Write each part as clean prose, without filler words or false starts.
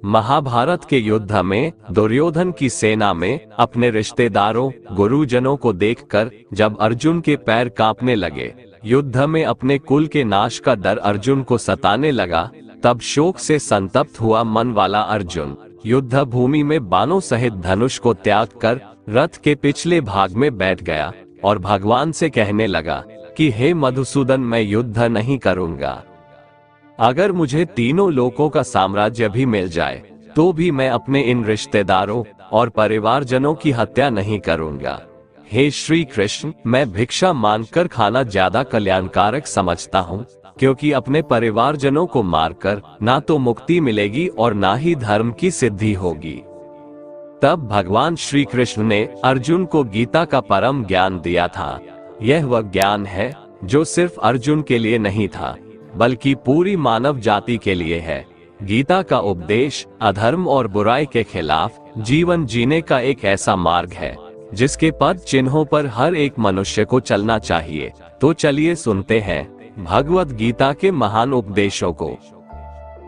महाभारत के युद्ध में दुर्योधन की सेना में अपने रिश्तेदारों गुरुजनों को देखकर जब अर्जुन के पैर कांपने लगे, युद्ध में अपने कुल के नाश का डर अर्जुन को सताने लगा, तब शोक से संतप्त हुआ मन वाला अर्जुन युद्ध भूमि में बाणों सहित धनुष को त्याग कर रथ के पिछले भाग में बैठ गया और भगवान से कहने लगा कि हे मधुसूदन, मैं युद्ध नहीं करूंगा। अगर मुझे तीनों लोकों का साम्राज्य भी मिल जाए तो भी मैं अपने इन रिश्तेदारों और परिवारजनों की हत्या नहीं करूंगा। हे श्री कृष्ण, मैं भिक्षा मांगकर खाना ज्यादा कल्याणकारक समझता हूँ, क्योंकि अपने परिवारजनों को मारकर ना तो मुक्ति मिलेगी और ना ही धर्म की सिद्धि होगी। तब भगवान श्री कृष्ण ने अर्जुन को गीता का परम ज्ञान दिया था। यह वह ज्ञान है जो सिर्फ अर्जुन के लिए नहीं था, बल्कि पूरी मानव जाति के लिए है। गीता का उपदेश अधर्म और बुराई के खिलाफ जीवन जीने का एक ऐसा मार्ग है जिसके पद चिन्हों पर हर एक मनुष्य को चलना चाहिए। तो चलिए सुनते हैं भगवत गीता के महान उपदेशों को।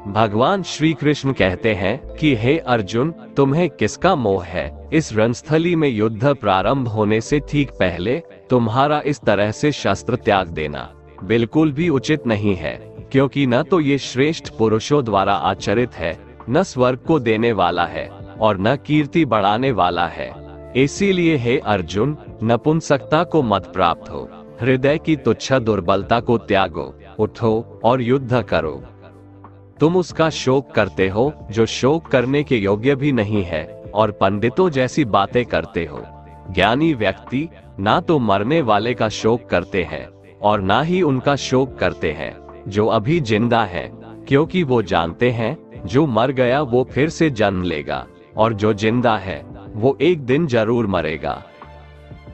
भगवान श्री कृष्ण कहते हैं कि हे अर्जुन, तुम्हें किसका मोह है? इस रणस्थली में युद्ध प्रारंभ होने से ठीक पहले तुम्हारा इस तरह से शस्त्र त्याग देना बिल्कुल भी उचित नहीं है, क्योंकि न तो ये श्रेष्ठ पुरुषों द्वारा आचरित है, न स्वर्ग को देने वाला है और न कीर्ति बढ़ाने वाला है। इसीलिए हे अर्जुन, नपुंसकता को मत प्राप्त हो, हृदय की तुच्छ दुर्बलता को त्यागो, उठो और युद्ध करो। तुम उसका शोक करते हो जो शोक करने के योग्य भी नहीं है और पंडितों जैसी बातें करते हो। ज्ञानी व्यक्ति ना तो मरने वाले का शोक करते हैं और ना ही उनका शोक करते हैं जो अभी जिंदा है, क्योंकि वो जानते हैं जो मर गया वो फिर से जन्म लेगा और जो जिंदा है वो एक दिन जरूर मरेगा।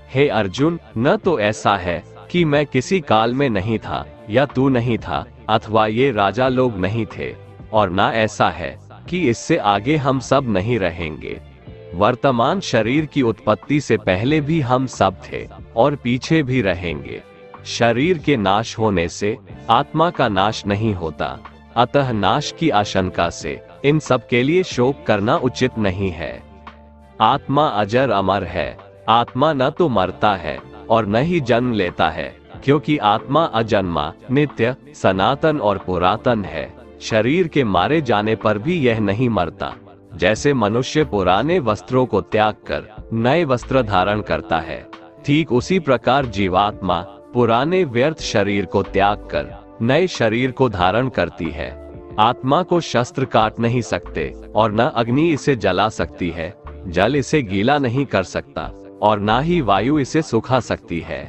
हे अर्जुन, न तो ऐसा है कि मैं किसी काल में नहीं था या तू नहीं था अथवा ये राजा लोग नहीं थे, और ना ऐसा है कि इससे आगे हम सब नहीं रहेंगे। वर्तमान शरीर की उत्पत्ति से पहले भी हम सब थे और पीछे भी रहेंगे। शरीर के नाश होने से आत्मा का नाश नहीं होता, अतः नाश की आशंका से इन सब के लिए शोक करना उचित नहीं है। आत्मा अजर अमर है, आत्मा न तो मरता है और न ही जन्म लेता है, क्योंकि आत्मा अजन्मा, नित्य, सनातन और पुरातन है। शरीर के मारे जाने पर भी यह नहीं मरता। जैसे मनुष्य पुराने वस्त्रों को त्याग कर नए वस्त्र धारण करता है, ठीक उसी प्रकार जीवात्मा पुराने व्यर्थ शरीर को त्याग कर नए शरीर को धारण करती है। आत्मा को शस्त्र काट नहीं सकते और न अग्नि इसे जला सकती है, जल इसे गीला नहीं कर सकता और ना ही वायु इसे सुखा सकती है।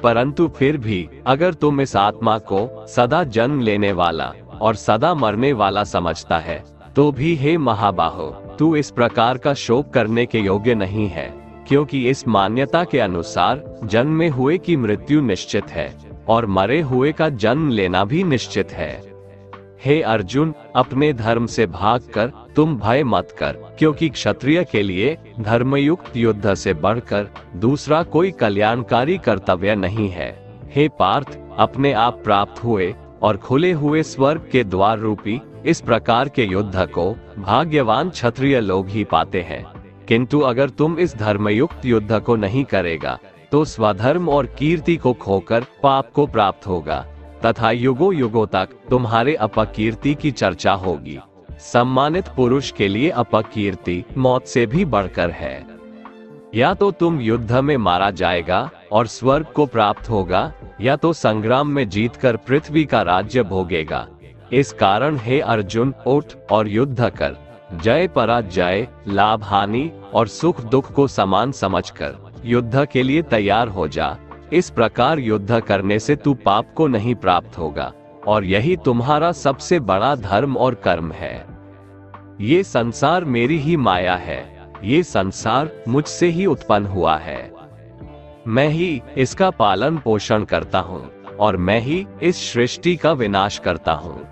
परंतु फिर भी अगर तुम इस आत्मा को सदा जन्म लेने वाला और सदा मरने वाला समझता है, तो भी हे महाबाहो, तू इस प्रकार का शोक करने के योग्य नहीं है, क्योंकि इस मान्यता के अनुसार जन्मे हुए की मृत्यु निश्चित है और मरे हुए का जन्म लेना भी निश्चित है। हे अर्जुन, अपने धर्म से भागकर तुम भय मत कर, क्योंकि क्षत्रिय के लिए धर्मयुक्त युद्ध से बढ़कर दूसरा कोई कल्याणकारी कर्तव्य नहीं है। हे पार्थ, अपने आप प्राप्त हुए और खुले हुए स्वर्ग के द्वार रूपी इस प्रकार के युद्ध को भाग्यवान क्षत्रिय लोग ही पाते हैं। किंतु अगर तुम इस धर्मयुक्त युद्ध को नहीं करेगा तो स्वधर्म और कीर्ति को खोकर पाप को प्राप्त होगा तथा युगों युगों तक तुम्हारे अपकीर्ति की चर्चा होगी। सम्मानित पुरुष के लिए अपकीर्ति मौत से भी बढ़कर है। या तो तुम युद्ध में मारा जाएगा और स्वर्ग को प्राप्त होगा, या तो संग्राम में जीतकर पृथ्वी का राज्य भोगेगा। इस कारण हे अर्जुन, उठ और युद्ध कर। जय पराजय, लाभ हानि और सुख दुख को समान समझकर युद्ध के लिए तैयार हो जा। इस प्रकार युद्ध करने से तू पाप को नहीं प्राप्त होगा और यही तुम्हारा सबसे बड़ा धर्म और कर्म है। ये संसार मेरी ही माया है, ये संसार मुझसे ही उत्पन्न हुआ है। मैं ही इसका पालन पोषण करता हूँ और मैं ही इस सृष्टि का विनाश करता हूँ।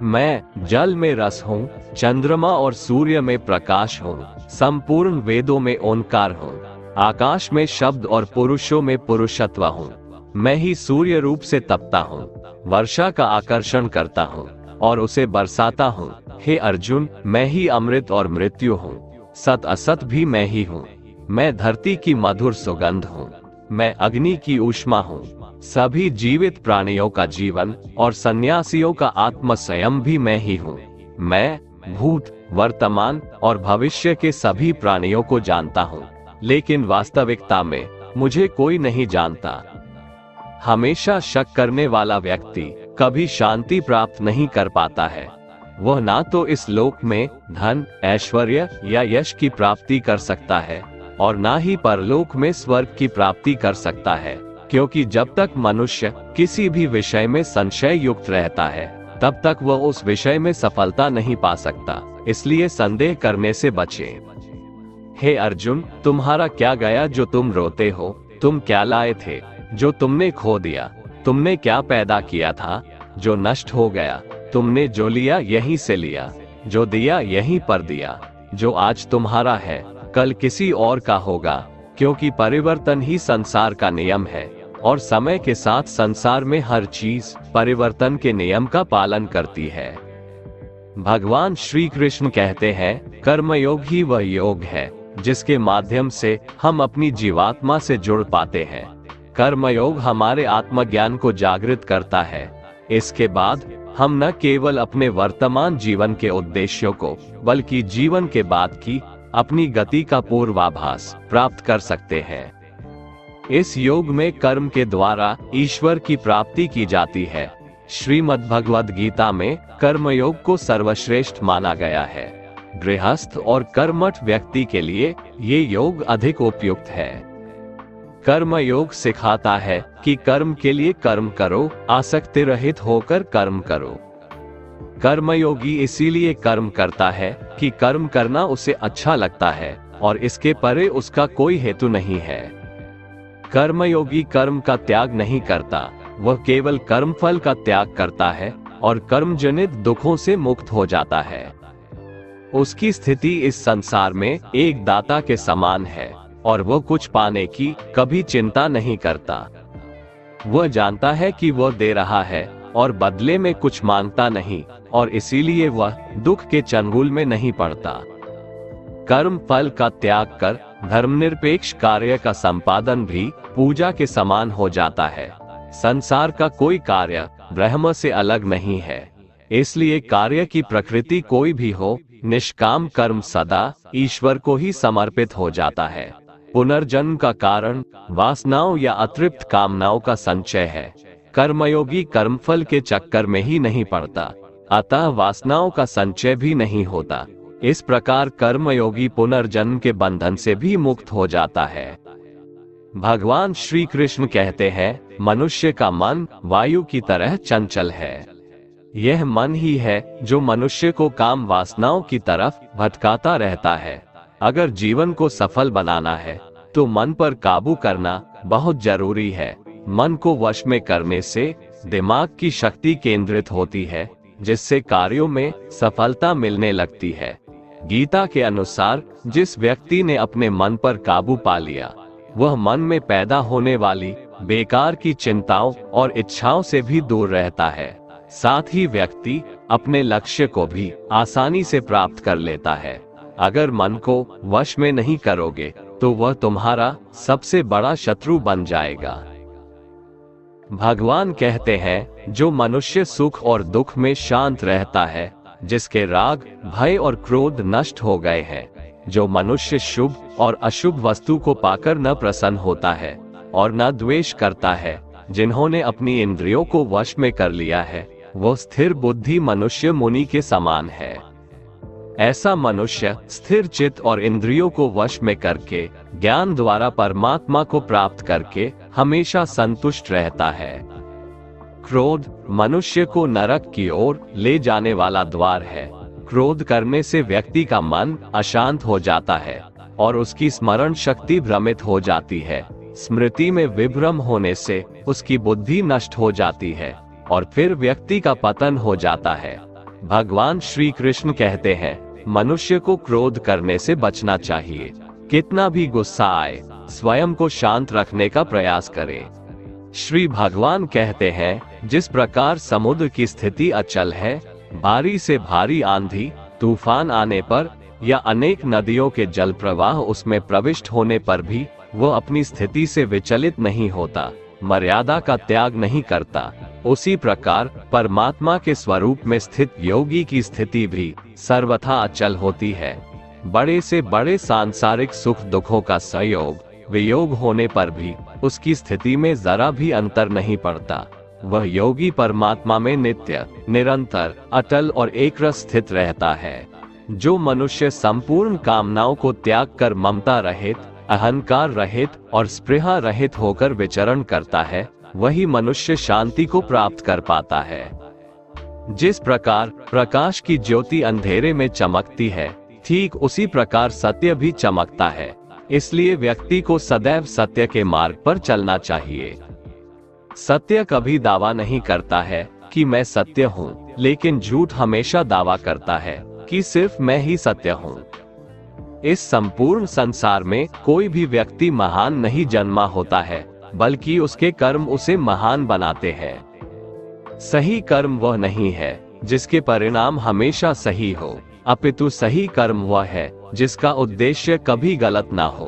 मैं जल में रस हूँ, चंद्रमा और सूर्य में प्रकाश हूँ, संपूर्ण वेदों में ओंकार हूँ, आकाश में शब्द और पुरुषों में पुरुषत्व हूँ। मैं ही सूर्य रूप से तपता हूँ, वर्षा का आकर्षण करता हूँ और उसे बरसाता हूँ। हे अर्जुन, मैं ही अमृत और मृत्यु हूँ, सत असत भी मैं ही हूँ। मैं धरती की मधुर सुगंध हूँ, मैं अग्नि की ऊष्मा हूँ। सभी जीवित प्राणियों का जीवन और सन्यासियों का आत्म स्वयं भी मैं ही हूँ। मैं भूत, वर्तमान और भविष्य के सभी प्राणियों को जानता हूँ, लेकिन वास्तविकता में मुझे कोई नहीं जानता। हमेशा शक करने वाला व्यक्ति कभी शांति प्राप्त नहीं कर पाता है। वह ना तो इस लोक में धन, ऐश्वर्य या यश की प्राप्ति कर सकता है और ना ही परलोक में स्वर्ग की प्राप्ति कर सकता है, क्योंकि जब तक मनुष्य किसी भी विषय में संशय युक्त रहता है तब तक वह उस विषय में सफलता नहीं पा सकता। इसलिए संदेह करने से बचें। हे अर्जुन, तुम्हारा क्या गया जो तुम रोते हो? तुम क्या लाए थे जो तुमने खो दिया? तुमने क्या पैदा किया था जो नष्ट हो गया? तुमने जो लिया यहीं से लिया, जो दिया यहीं पर दिया। जो आज तुम्हारा है कल किसी और का होगा, क्योंकि परिवर्तन ही संसार का नियम है और समय के साथ संसार में हर चीज परिवर्तन के नियम का पालन करती है। भगवान श्री कृष्ण कहते हैं, कर्मयोग ही वह योग है जिसके माध्यम से हम अपनी जीवात्मा से जुड़ पाते हैं। कर्मयोग हमारे आत्मज्ञान को जागृत करता है। इसके बाद हम न केवल अपने वर्तमान जीवन के उद्देश्यों को, बल्कि जीवन के बाद की अपनी गति का पूर्वाभास प्राप्त कर सकते हैं। इस योग में कर्म के द्वारा ईश्वर की प्राप्ति की जाती है। श्रीमद् भगवद गीता में कर्मयोग को सर्वश्रेष्ठ माना गया है। गृहस्थ और कर्मठ व्यक्ति के लिए ये योग अधिक उपयुक्त है। कर्म योग सिखाता है कि कर्म के लिए कर्म करो, आसक्ति रहित होकर कर्म करो। कर्मयोगी इसीलिए कर्म करता है कि कर्म करना उसे अच्छा लगता है और इसके परे उसका कोई हेतु नहीं है। कर्मयोगी कर्म का त्याग नहीं करता, वह केवल कर्मफल का त्याग करता है और कर्मजनित दुखों से मुक्त हो जाता है। उसकी स्थिति इस संसार में एक दाता के समान है और वह कुछ पाने की कभी चिंता नहीं करता। वह जानता है कि वह दे रहा है और बदले में कुछ मांगता नहीं, और इसीलिए वह दुख के चंगुल में नहीं पड़ता। कर्म फल का त्याग कर धर्मनिरपेक्ष कार्य का संपादन भी पूजा के समान हो जाता है। संसार का कोई कार्य ब्रह्म से अलग नहीं है, इसलिए कार्य की प्रकृति कोई भी हो, निष्काम कर्म सदा ईश्वर को ही समर्पित हो जाता है। पुनर्जन्म का कारण वासनाओं या अतृप्त कामनाओं का संचय है। कर्मयोगी कर्मफल के चक्कर में ही नहीं पड़ता, अतः वासनाओं का संचय भी नहीं होता। इस प्रकार कर्मयोगी पुनर्जन्म के बंधन से भी मुक्त हो जाता है। भगवान श्री कृष्ण कहते हैं, मनुष्य का मन वायु की तरह चंचल है। यह मन ही है जो मनुष्य को काम वासनाओं की तरफ भटकाता रहता है। अगर जीवन को सफल बनाना है तो मन पर काबू करना बहुत जरूरी है। मन को वश में करने से दिमाग की शक्ति केंद्रित होती है, जिससे कार्यों में सफलता मिलने लगती है। गीता के अनुसार जिस व्यक्ति ने अपने मन पर काबू पा लिया, वह मन में पैदा होने वाली बेकार की चिंताओं और इच्छाओं से भी दूर रहता है। साथ ही व्यक्ति अपने लक्ष्य को भी आसानी से प्राप्त कर लेता है। अगर मन को वश में नहीं करोगे तो वह तुम्हारा सबसे बड़ा शत्रु बन जाएगा। भगवान कहते हैं, जो मनुष्य सुख और दुख में शांत रहता है, जिसके राग, भय और क्रोध नष्ट हो गए हैं, जो मनुष्य शुभ और अशुभ वस्तु को पाकर न प्रसन्न होता है और न द्वेष करता है, जिन्होंने अपनी इंद्रियों को वश में कर लिया है, वो स्थिर बुद्धि मनुष्य मुनि के समान है। ऐसा मनुष्य स्थिर चित्त और इंद्रियों को वश में करके ज्ञान द्वारा परमात्मा को प्राप्त करके हमेशा संतुष्ट रहता है। क्रोध मनुष्य को नरक की ओर ले जाने वाला द्वार है। क्रोध करने से व्यक्ति का मन अशांत हो जाता है और उसकी स्मरण शक्ति भ्रमित हो जाती है। स्मृति में विभ्रम होने से उसकी बुद्धि नष्ट हो जाती है और फिर व्यक्ति का पतन हो जाता है। भगवान श्री कृष्ण कहते हैं, मनुष्य को क्रोध करने से बचना चाहिए। कितना भी गुस्सा आए, स्वयं को शांत रखने का प्रयास करें। श्री भगवान कहते हैं, जिस प्रकार समुद्र की स्थिति अचल है, भारी से भारी आंधी तूफान आने पर या अनेक नदियों के जल प्रवाह उसमें प्रविष्ट होने पर भी वह अपनी स्थिति से विचलित नहीं होता, मर्यादा का त्याग नहीं करता। उसी प्रकार परमात्मा के स्वरूप में स्थित योगी की स्थिति भी सर्वथा अचल होती है। बड़े से बड़े सांसारिक सुख दुखों का संयोग वियोग होने पर भी उसकी स्थिति में जरा भी अंतर नहीं पड़ता। वह योगी परमात्मा में नित्य, निरंतर, अटल और एकरस स्थित रहता है। जो मनुष्य संपूर्ण कामनाओं को त्याग कर ममता रहित, अहंकार रहित और स्पृहा रहित होकर विचरण करता है, वही मनुष्य शांति को प्राप्त कर पाता है। जिस प्रकार प्रकाश की ज्योति अंधेरे में चमकती है, ठीक उसी प्रकार सत्य भी चमकता है। इसलिए व्यक्ति को सदैव सत्य के मार्ग पर चलना चाहिए। सत्य कभी दावा नहीं करता है कि मैं सत्य हूँ, लेकिन झूठ हमेशा दावा करता है कि सिर्फ मैं ही सत्य हूँ। इस संपूर्ण संसार में कोई भी व्यक्ति महान नहीं जन्मा होता है, बल्कि उसके कर्म उसे महान बनाते हैं। सही कर्म वह नहीं है जिसके परिणाम हमेशा सही हो, अपितु सही कर्म वह है जिसका उद्देश्य कभी गलत ना हो।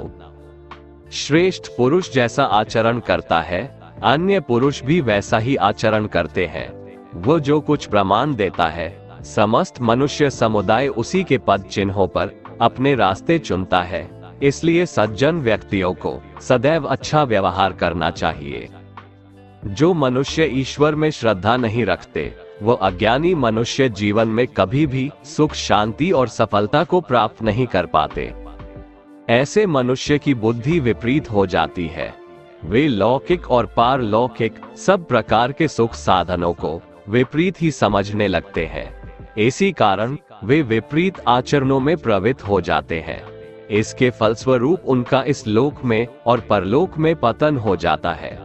श्रेष्ठ पुरुष जैसा आचरण करता है, अन्य पुरुष भी वैसा ही आचरण करते हैं। वो जो कुछ प्रमाण देता है, समस्त मनुष्य समुदाय उसी के पद चिन्हों पर अपने रास्ते चुनता है। इसलिए सज्जन व्यक्तियों को सदैव अच्छा व्यवहार करना चाहिए। जो मनुष्य ईश्वर में श्रद्धा नहीं रखते, वो अज्ञानी मनुष्य जीवन में कभी भी सुख, शांति और सफलता को प्राप्त नहीं कर पाते। ऐसे मनुष्य की बुद्धि विपरीत हो जाती है। वे लौकिक और पारलौकिक सब प्रकार के सुख साधनों को विपरीत ही समझने लगते हैं। इसी कारण वे विपरीत आचरणों में प्रवृत्त हो जाते हैं। इसके फलस्वरूप उनका इस लोक में और परलोक में पतन हो जाता है।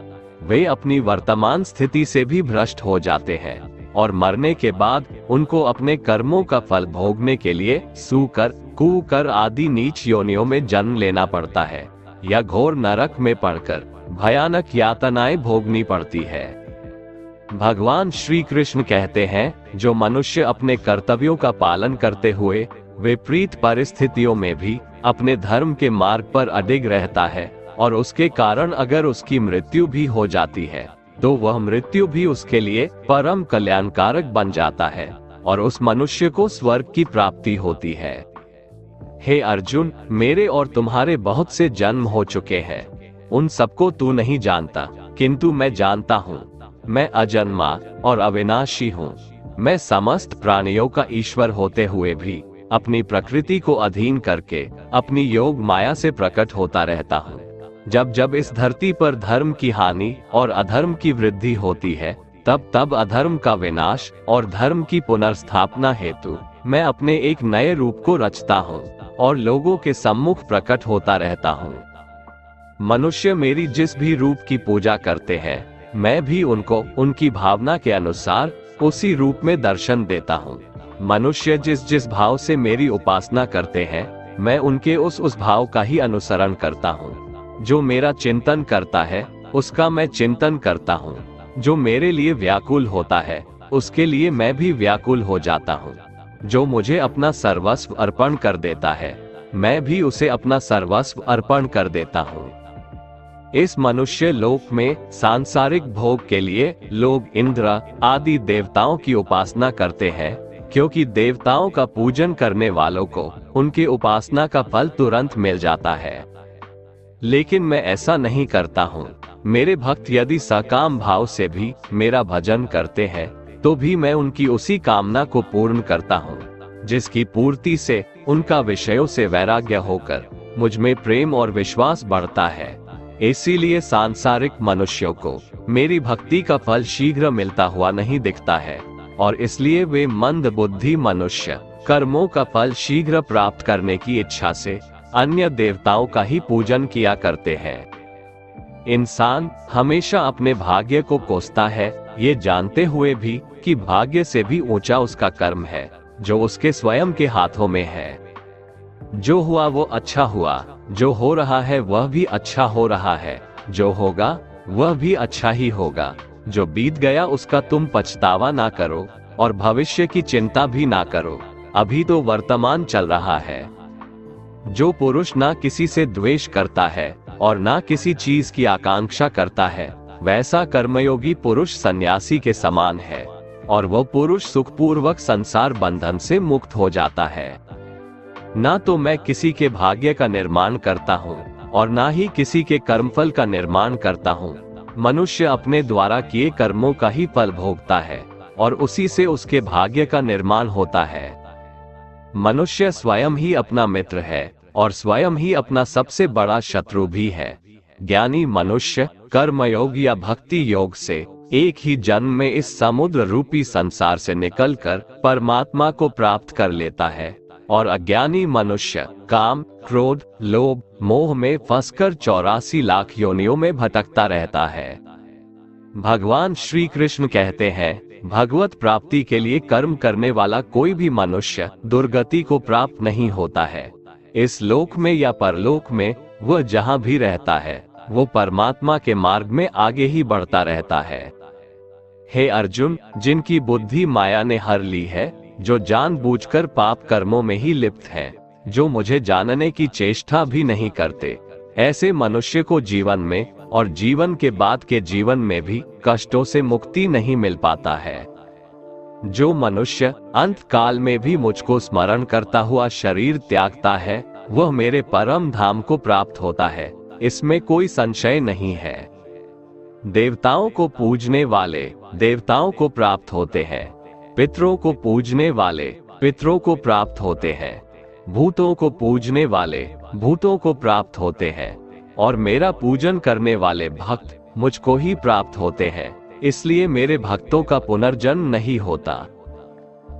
वे अपनी वर्तमान स्थिति से भी भ्रष्ट हो जाते हैं और मरने के बाद उनको अपने कर्मों का फल भोगने के लिए सूकर, कुकर आदि नीच योनियों में जन्म लेना पड़ता है या घोर नरक में पड़कर भयानक यातनाएं भोगनी पड़ती है। भगवान श्री कृष्ण कहते हैं, जो मनुष्य अपने कर्तव्यों का पालन करते हुए विपरीत परिस्थितियों में भी अपने धर्म के मार्ग पर अडिग रहता है और उसके कारण अगर उसकी मृत्यु भी हो जाती है, तो वह मृत्यु भी उसके लिए परम कल्याणकारक बन जाता है और उस मनुष्य को स्वर्ग की प्राप्ति होती है। हे अर्जुन, मेरे और तुम्हारे बहुत से जन्म हो चुके हैं। उन सबको तू नहीं जानता, किंतु मैं जानता हूँ। मैं अजन्मा और अविनाशी हूँ। मैं समस्त प्राणियों का ईश्वर होते हुए भी अपनी प्रकृति को अधीन करके अपनी योग माया से प्रकट होता रहता हूँ। जब जब इस धरती पर धर्म की हानि और अधर्म की वृद्धि होती है, तब तब अधर्म का विनाश और धर्म की पुनर्स्थापना हेतु मैं अपने एक नए रूप को रचता हूँ और लोगों के सम्मुख प्रकट होता रहता हूँ। मनुष्य मेरी जिस भी रूप की पूजा करते हैं, मैं भी उनको उनकी भावना के अनुसार उसी रूप में दर्शन देता हूँ। मनुष्य जिस जिस भाव से मेरी उपासना करते हैं, मैं उनके उस भाव का ही अनुसरण करता हूँ। जो मेरा चिंतन करता है, उसका मैं चिंतन करता हूँ। जो मेरे लिए व्याकुल होता है, उसके लिए मैं भी व्याकुल हो जाता हूँ। जो मुझे अपना सर्वस्व अर्पण कर देता है, मैं भी उसे अपना सर्वस्व अर्पण कर देता हूँ। इस मनुष्य लोक में सांसारिक भोग के लिए लोग इंद्र आदि देवताओं की उपासना करते हैं, क्योंकि देवताओं का पूजन करने वालों को उनकी उपासना का फल तुरंत मिल जाता है। लेकिन मैं ऐसा नहीं करता हूँ। मेरे भक्त यदि सकाम भाव से भी मेरा भजन करते हैं, तो भी मैं उनकी उसी कामना को पूर्ण करता हूँ, जिसकी पूर्ति से उनका विषयों से वैराग्य होकर मुझ में प्रेम और विश्वास बढ़ता है। इसीलिए सांसारिक मनुष्यों को मेरी भक्ति का फल शीघ्र मिलता हुआ नहीं दिखता है और इसलिए वे मंद बुद्धि मनुष्य कर्मों का फल शीघ्र प्राप्त करने की इच्छा से अन्य देवताओं का ही पूजन किया करते हैं। इंसान हमेशा अपने भाग्य को कोसता है, ये जानते हुए भी कि भाग्य से भी ऊंचा उसका कर्म है जो उसके स्वयं के हाथों में है। जो हुआ वो अच्छा हुआ, जो हो रहा है वह भी अच्छा हो रहा है, जो होगा वह भी अच्छा ही होगा। जो बीत गया उसका तुम पछतावा ना करो और भविष्य की चिंता भी ना करो, अभी तो वर्तमान चल रहा है। जो पुरुष ना किसी से द्वेष करता है और ना किसी चीज की आकांक्षा करता है, वैसा कर्मयोगी पुरुष सन्यासी के समान है, और वह पुरुष सुखपूर्वक संसार बंधन से मुक्त हो जाता है। ना तो मैं किसी के भाग्य का निर्माण करता हूँ और ना ही किसी के कर्मफल का निर्माण करता हूँ। मनुष्य अपने द्वारा किए कर्मों का ही फल भोगता है और उसी से उसके भाग्य का निर्माण होता है। मनुष्य स्वयं ही अपना मित्र है और स्वयं ही अपना सबसे बड़ा शत्रु भी है। ज्ञानी मनुष्य कर्मयोग या भक्ति योग से एक ही जन्म में इस समुद्र रूपी संसार से निकलकर परमात्मा को प्राप्त कर लेता है, और अज्ञानी मनुष्य काम, क्रोध, लोभ, मोह में फंसकर 84 लाख योनियों में भटकता रहता है। भगवान श्री कृष्ण कहते हैं, भगवत प्राप्ति के लिए कर्म करने वाला कोई भी मनुष्य दुर्गति को प्राप्त नहीं होता है। इस लोक में या परलोक में वह जहाँ भी रहता है, वो परमात्मा के मार्ग में आगे ही बढ़ता रहता है। हे अर्जुन, जिनकी बुद्धि माया ने हर ली है, जो जानबूझकर पाप कर्मों में ही लिप्त हैं, जो मुझे जानने की चेष्टा भी नहीं करते, ऐसे मनुष्य को जीवन में और जीवन के बाद के जीवन में भी कष्टों से मुक्ति नहीं मिल पाता है। जो मनुष्य अंत काल में भी मुझको स्मरण करता हुआ शरीर त्यागता है, वह मेरे परम धाम को प्राप्त होता है, इसमें कोई संशय नहीं है। देवताओं को पूजने वाले देवताओं को प्राप्त होते हैं, पितरों को पूजने वाले पितरों को प्राप्त होते हैं, भूतों को पूजने वाले भूतों को प्राप्त होते हैं, और मेरा पूजन करने वाले भक्त मुझको ही प्राप्त होते हैं, इसलिए मेरे भक्तों का पुनर्जन्म नहीं होता।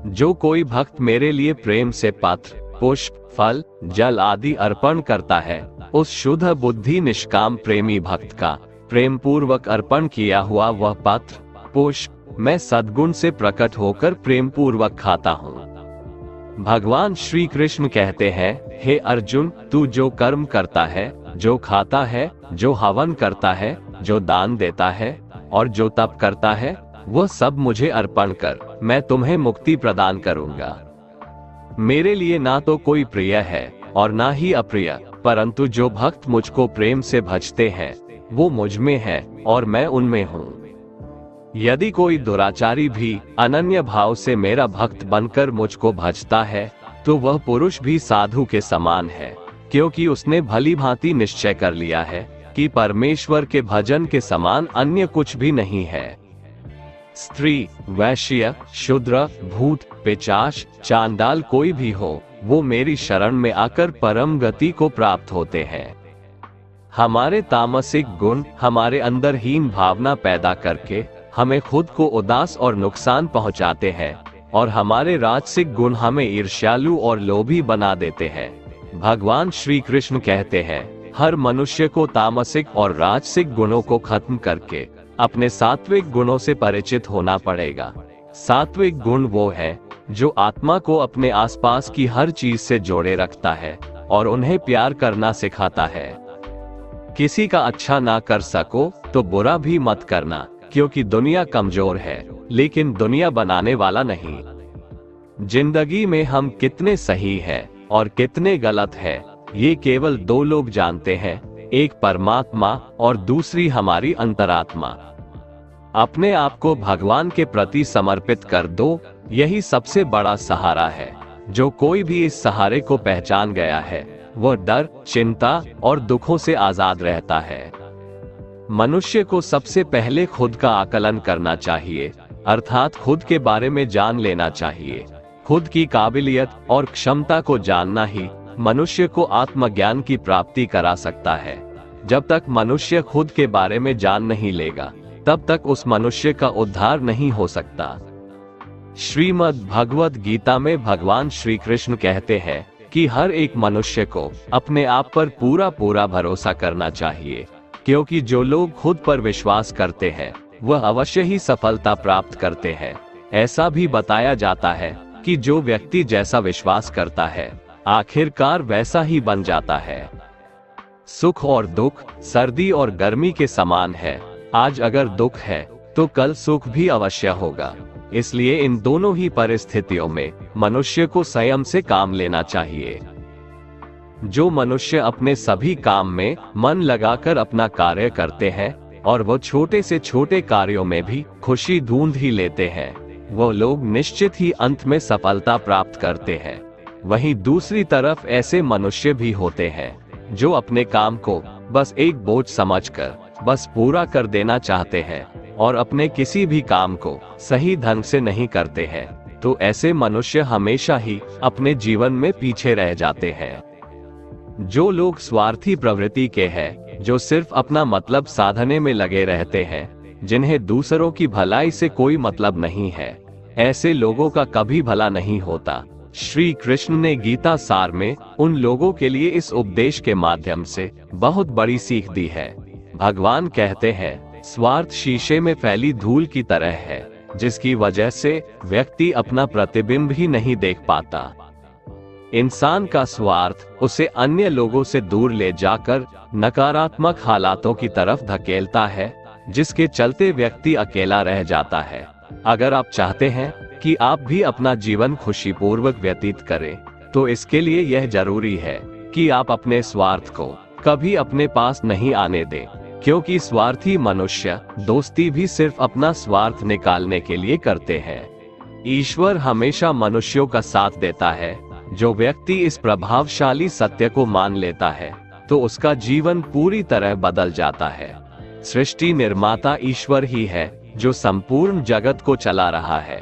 जो कोई भक्त मेरे लिए प्रेम से पत्र, पुष्प, फल, जल आदि अर्पण करता है, उस शुद्ध बुद्धि निष्काम प्रेमी भक्त का प्रेम पूर्वक अर्पण किया हुआ वह पत्र, पुष्प मैं सद्गुण से प्रकट होकर प्रेम पूर्वक खाता हूँ। भगवान श्री कृष्ण कहते हैं, हे अर्जुन, तू जो कर्म करता है, जो खाता है, जो हवन करता है, जो दान देता है और जो तप करता है, वह सब मुझे अर्पण कर, मैं तुम्हें मुक्ति प्रदान करूंगा। मेरे लिए ना तो कोई प्रिय है और ना ही अप्रिय, परंतु जो भक्त मुझको प्रेम से भजते हैं, वो मुझ में है और मैं उनमें हूँ। यदि कोई दुराचारी भी अनन्य भाव से मेरा भक्त बनकर मुझको भजता है, तो वह पुरुष भी साधु के समान है, क्योंकि उसने भली भांति निश्चय कर लिया है कि परमेश्वर के भजन के समान अन्य कुछ भी नहीं है। स्त्री, वैश्य, शूद्र, भूत, पिशाच, चांडाल कोई भी हो, वो मेरी शरण में आकर परम गति को प्राप्त होते हैं। हमारे तामसिक गुण हमारे अंदर हीन भावना पैदा करके हमें खुद को उदास और नुकसान पहुंचाते हैं, और हमारे राजसिक गुण हमें ईर्ष्यालु और लोभी बना देते हैं। भगवान श्री कृष्ण कहते हैं, हर मनुष्य को तामसिक और राजसिक गुणों को खत्म करके अपने सात्विक गुणों से परिचित होना पड़ेगा। सात्विक गुण वो है जो आत्मा को अपने आसपास की हर चीज से जोड़े रखता है और उन्हें प्यार करना सिखाता है। किसी का अच्छा ना कर सको तो बुरा भी मत करना, क्योंकि दुनिया कमजोर है, लेकिन दुनिया बनाने वाला नहीं। जिंदगी में हम कितने सही हैं और कितने गलत हैं, ये केवल दो लोग जानते हैं, एक परमात्मा और दूसरी हमारी अंतरात्मा। अपने आप को भगवान के प्रति समर्पित कर दो, यही सबसे बड़ा सहारा है। जो कोई भी इस सहारे को पहचान गया है, वह डर, चिंता और दुखों से आजाद रहता है। मनुष्य को सबसे पहले खुद का आकलन करना चाहिए, अर्थात खुद के बारे में जान लेना चाहिए। खुद की काबिलियत और क्षमता को जानना ही मनुष्य को आत्मज्ञान की प्राप्ति करा सकता है। जब तक मनुष्य खुद के बारे में जान नहीं लेगा, तब तक उस मनुष्य का उद्धार नहीं हो सकता। श्रीमद् भगवद गीता में भगवान श्री कृष्ण कहते हैं कि हर एक मनुष्य को अपने आप पर पूरा पूरा भरोसा करना चाहिए, क्योंकि जो लोग खुद पर विश्वास करते हैं, वह अवश्य ही सफलता प्राप्त करते हैं। ऐसा भी बताया जाता है कि जो व्यक्ति जैसा विश्वास करता है, आखिरकार वैसा ही बन जाता है। सुख और दुख सर्दी और गर्मी के समान है। आज अगर दुख है तो कल सुख भी अवश्य होगा। इसलिए इन दोनों ही परिस्थितियों में मनुष्य को संयम से काम लेना चाहिए। जो मनुष्य अपने सभी काम में मन लगाकर अपना कार्य करते हैं और वो छोटे से छोटे कार्यों में भी खुशी ढूंढ ही लेते हैं, वो लोग निश्चित ही अंत में सफलता प्राप्त करते हैं। वहीं दूसरी तरफ ऐसे मनुष्य भी होते हैं जो अपने काम को बस एक बोझ समझकर बस पूरा कर देना चाहते हैं और अपने किसी भी काम को सही ढंग से नहीं करते हैं। तो ऐसे मनुष्य हमेशा ही अपने जीवन में पीछे रह जाते हैं। जो लोग स्वार्थी प्रवृत्ति के हैं, जो सिर्फ अपना मतलब साधने में लगे रहते हैं, जिन्हें दूसरों की भलाई से कोई मतलब नहीं है, ऐसे लोगों का कभी भला नहीं होता। श्री कृष्ण ने गीता सार में उन लोगों के लिए इस उपदेश के माध्यम से बहुत बड़ी सीख दी है। भगवान कहते हैं, स्वार्थ शीशे में फैली धूल की तरह है, जिसकी वजह से व्यक्ति अपना प्रतिबिंब ही नहीं देख पाता। इंसान का स्वार्थ उसे अन्य लोगों से दूर ले जाकर नकारात्मक हालातों की तरफ धकेलता है, जिसके चलते व्यक्ति अकेला रह जाता है। अगर आप चाहते हैं कि आप भी अपना जीवन खुशीपूर्वक व्यतीत करें, तो इसके लिए यह जरूरी है कि आप अपने स्वार्थ को कभी अपने पास नहीं आने दें, क्योंकि स्वार्थी मनुष्य दोस्ती भी सिर्फ अपना स्वार्थ निकालने के लिए करते हैं। ईश्वर हमेशा मनुष्यों का साथ देता है। जो व्यक्ति इस प्रभावशाली सत्य को मान लेता है, तो उसका जीवन पूरी तरह बदल जाता है। सृष्टि निर्माता ईश्वर ही है जो संपूर्ण जगत को चला रहा है।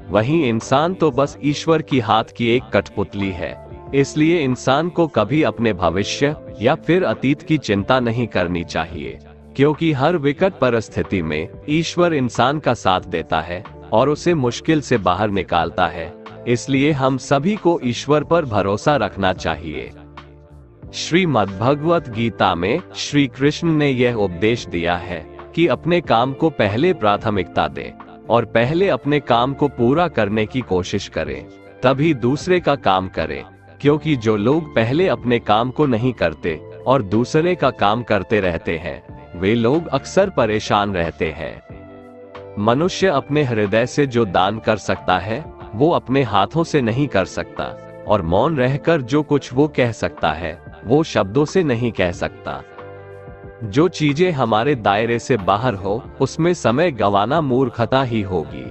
वहीं इंसान तो बस ईश्वर की हाथ की एक कठपुतली है। इसलिए इंसान को कभी अपने भविष्य या फिर अतीत की चिंता नहीं करनी चाहिए, क्योंकि हर विकट परिस्थिति में ईश्वर इंसान का साथ देता है और उसे मुश्किल से बाहर निकालता है। इसलिए हम सभी को ईश्वर पर भरोसा रखना चाहिए। श्रीमद्भगवत गीता में श्री कृष्ण ने यह उपदेश दिया है कि अपने काम को पहले प्राथमिकता दें और पहले अपने काम को पूरा करने की कोशिश करें, तभी दूसरे का काम करें। क्योंकि जो लोग पहले अपने काम को नहीं करते और दूसरे का काम करते रहते हैं, वे लोग अक्सर परेशान रहते हैं। मनुष्य अपने हृदय से जो दान कर सकता है, वो अपने हाथों से नहीं कर सकता, और मौन रहकर जो कुछ वो कह सकता है, वो शब्दों से नहीं कह सकता। जो चीजें हमारे दायरे से बाहर हो, उसमें समय गंवाना मूर्खता ही होगी।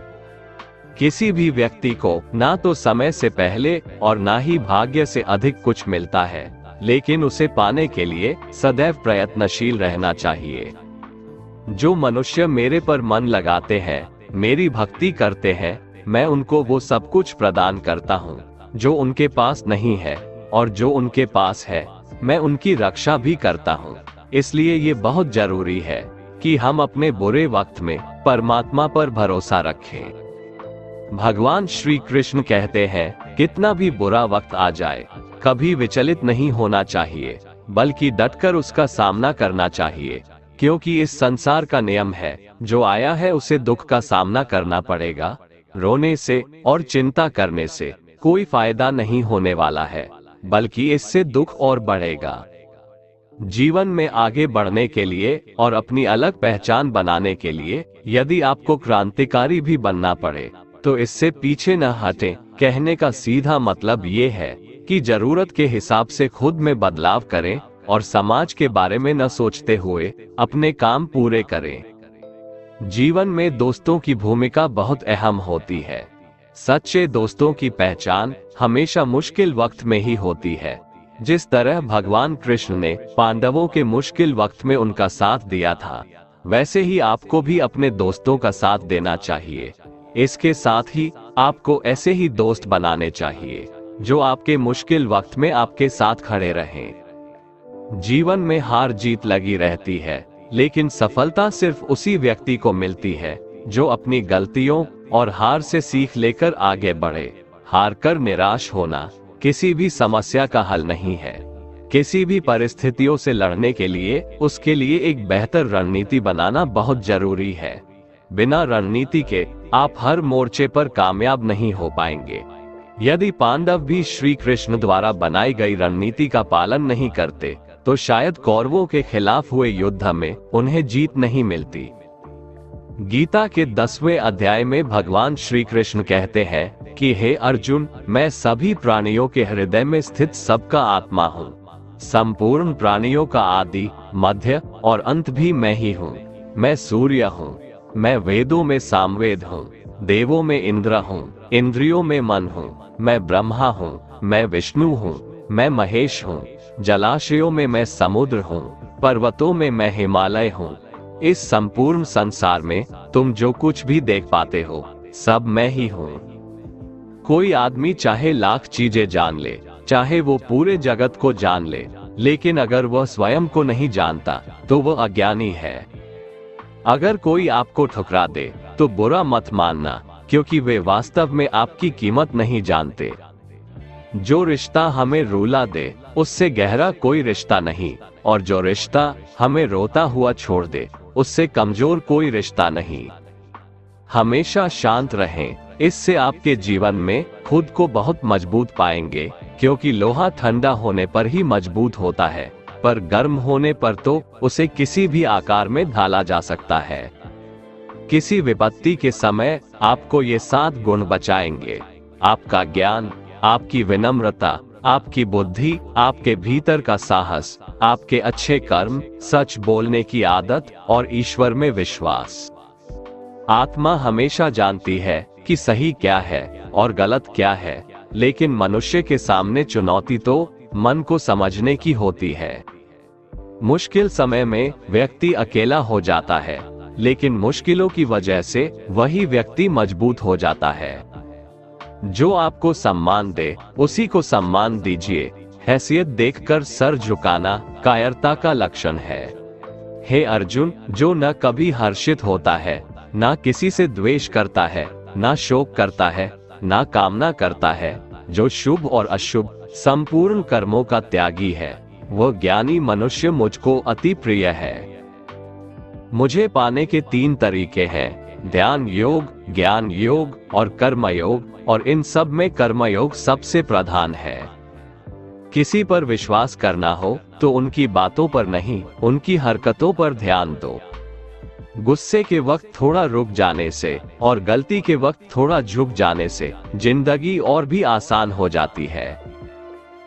किसी भी व्यक्ति को ना तो समय से पहले और ना ही भाग्य से अधिक कुछ मिलता है, लेकिन उसे पाने के लिए सदैव प्रयत्नशील रहना चाहिए। जो मनुष्य मेरे पर मन लगाते हैं, मेरी भक्ति करते हैं, मैं उनको वो सब कुछ प्रदान करता हूँ जो उनके पास नहीं है, और जो उनके पास है, मैं उनकी रक्षा भी करता हूँ। इसलिए ये बहुत जरूरी है कि हम अपने बुरे वक्त में परमात्मा पर भरोसा रखें। भगवान श्री कृष्ण कहते हैं, कितना भी बुरा वक्त आ जाए, कभी विचलित नहीं होना चाहिए, बल्कि डटकर उसका सामना करना चाहिए। क्योंकि इस संसार का नियम है, जो आया है उसे दुख का सामना करना पड़ेगा। रोने से और चिंता करने से कोई फायदा नहीं होने वाला है, बल्कि इससे दुख और बढ़ेगा। जीवन में आगे बढ़ने के लिए और अपनी अलग पहचान बनाने के लिए यदि आपको क्रांतिकारी भी बनना पड़े, तो इससे पीछे न हटें। कहने का सीधा मतलब ये है कि जरूरत के हिसाब से खुद में बदलाव करें और समाज के बारे में न सोचते हुए अपने काम पूरे करें। जीवन में दोस्तों की भूमिका बहुत अहम होती है। सच्चे दोस्तों की पहचान हमेशा मुश्किल वक्त में ही होती है। जिस तरह भगवान कृष्ण ने पांडवों के मुश्किल वक्त में उनका साथ दिया था, वैसे ही आपको भी अपने दोस्तों का साथ देना चाहिए। इसके साथ ही आपको ऐसे ही दोस्त बनाने चाहिए जो आपके मुश्किल वक्त में आपके साथ खड़े रहें। जीवन में हार जीत लगी रहती है, लेकिन सफलता सिर्फ उसी व्यक्ति को मिलती है जो अपनी गलतियों और हार से सीख लेकर आगे बढ़े। हार कर निराश होना किसी भी समस्या का हल नहीं है। किसी भी परिस्थितियों से लड़ने के लिए उसके लिए एक बेहतर रणनीति बनाना बहुत जरूरी है। बिना रणनीति के आप हर मोर्चे पर कामयाब नहीं हो पाएंगे। यदि पांडव भी श्री कृष्ण द्वारा बनाई गई रणनीति का पालन नहीं करते, तो शायद कौरवों के खिलाफ हुए युद्ध में उन्हें जीत नहीं मिलती। गीता के 10वें अध्याय में भगवान श्री कृष्ण कहते हैं कि हे अर्जुन, मैं सभी प्राणियों के हृदय में स्थित सबका आत्मा हूँ। संपूर्ण प्राणियों का आदि, मध्य और अंत भी मैं ही हूँ। मैं सूर्य हूँ। मैं वेदों में सामवेद हूँ, देवों में इंद्र हूँ, इंद्रियों में मन हूँ। मैं ब्रह्मा हूँ, मैं विष्णु हूँ, मैं महेश हूँ। जलाशयों में मैं समुद्र हूँ, पर्वतों में मैं हिमालय हूँ। इस संपूर्ण संसार में तुम जो कुछ भी देख पाते हो, सब मैं ही हूँ। कोई आदमी चाहे लाख चीजें जान ले, चाहे वो पूरे जगत को जान ले, लेकिन अगर वह स्वयं को नहीं जानता तो वह अज्ञानी है। अगर कोई आपको ठुकरा दे तो बुरा मत मानना, क्योंकि वे वास्तव में आपकी कीमत नहीं जानते। जो रिश्ता हमें रुला दे उससे गहरा कोई रिश्ता नहीं, और जो रिश्ता हमें रोता हुआ छोड़ दे उससे कमजोर कोई रिश्ता नहीं। हमेशा शांत रहें, इससे आपके जीवन में खुद को बहुत मजबूत पाएंगे, क्योंकि लोहा ठंडा होने पर ही मजबूत होता है, पर गर्म होने पर तो उसे किसी भी आकार में ढाला जा सकता है। किसी विपत्ति के समय आपको ये 7 गुण बचाएंगे: आपका ज्ञान, आपकी विनम्रता, आपकी बुद्धि, आपके भीतर का साहस, आपके अच्छे कर्म, सच बोलने की आदत और ईश्वर में विश्वास। आत्मा हमेशा जानती है कि सही क्या है और गलत क्या है, लेकिन मनुष्य के सामने चुनौती तो मन को समझने की होती है। मुश्किल समय में व्यक्ति अकेला हो जाता है, लेकिन मुश्किलों की वजह से वही व्यक्ति मजबूत हो जाता है। जो आपको सम्मान दे उसी को सम्मान दीजिए। हैसियत देखकर सर झुकाना कायरता का लक्षण है। हे अर्जुन, जो न कभी हर्षित होता है, ना किसी से द्वेष करता है, ना शोक करता है, ना कामना करता है, जो शुभ और अशुभ संपूर्ण कर्मों का त्यागी है, वह ज्ञानी मनुष्य मुझको अति प्रिय है। मुझे पाने के 3 तरीके हैं: ध्यान योग, ज्ञान योग और कर्म योग, और इन सब में कर्मयोग सबसे प्रधान है। किसी पर विश्वास करना हो तो उनकी बातों पर नहीं, उनकी हरकतों पर ध्यान दो। गुस्से के वक्त थोड़ा रुक जाने से और गलती के वक्त थोड़ा झुक जाने से जिंदगी और भी आसान हो जाती है।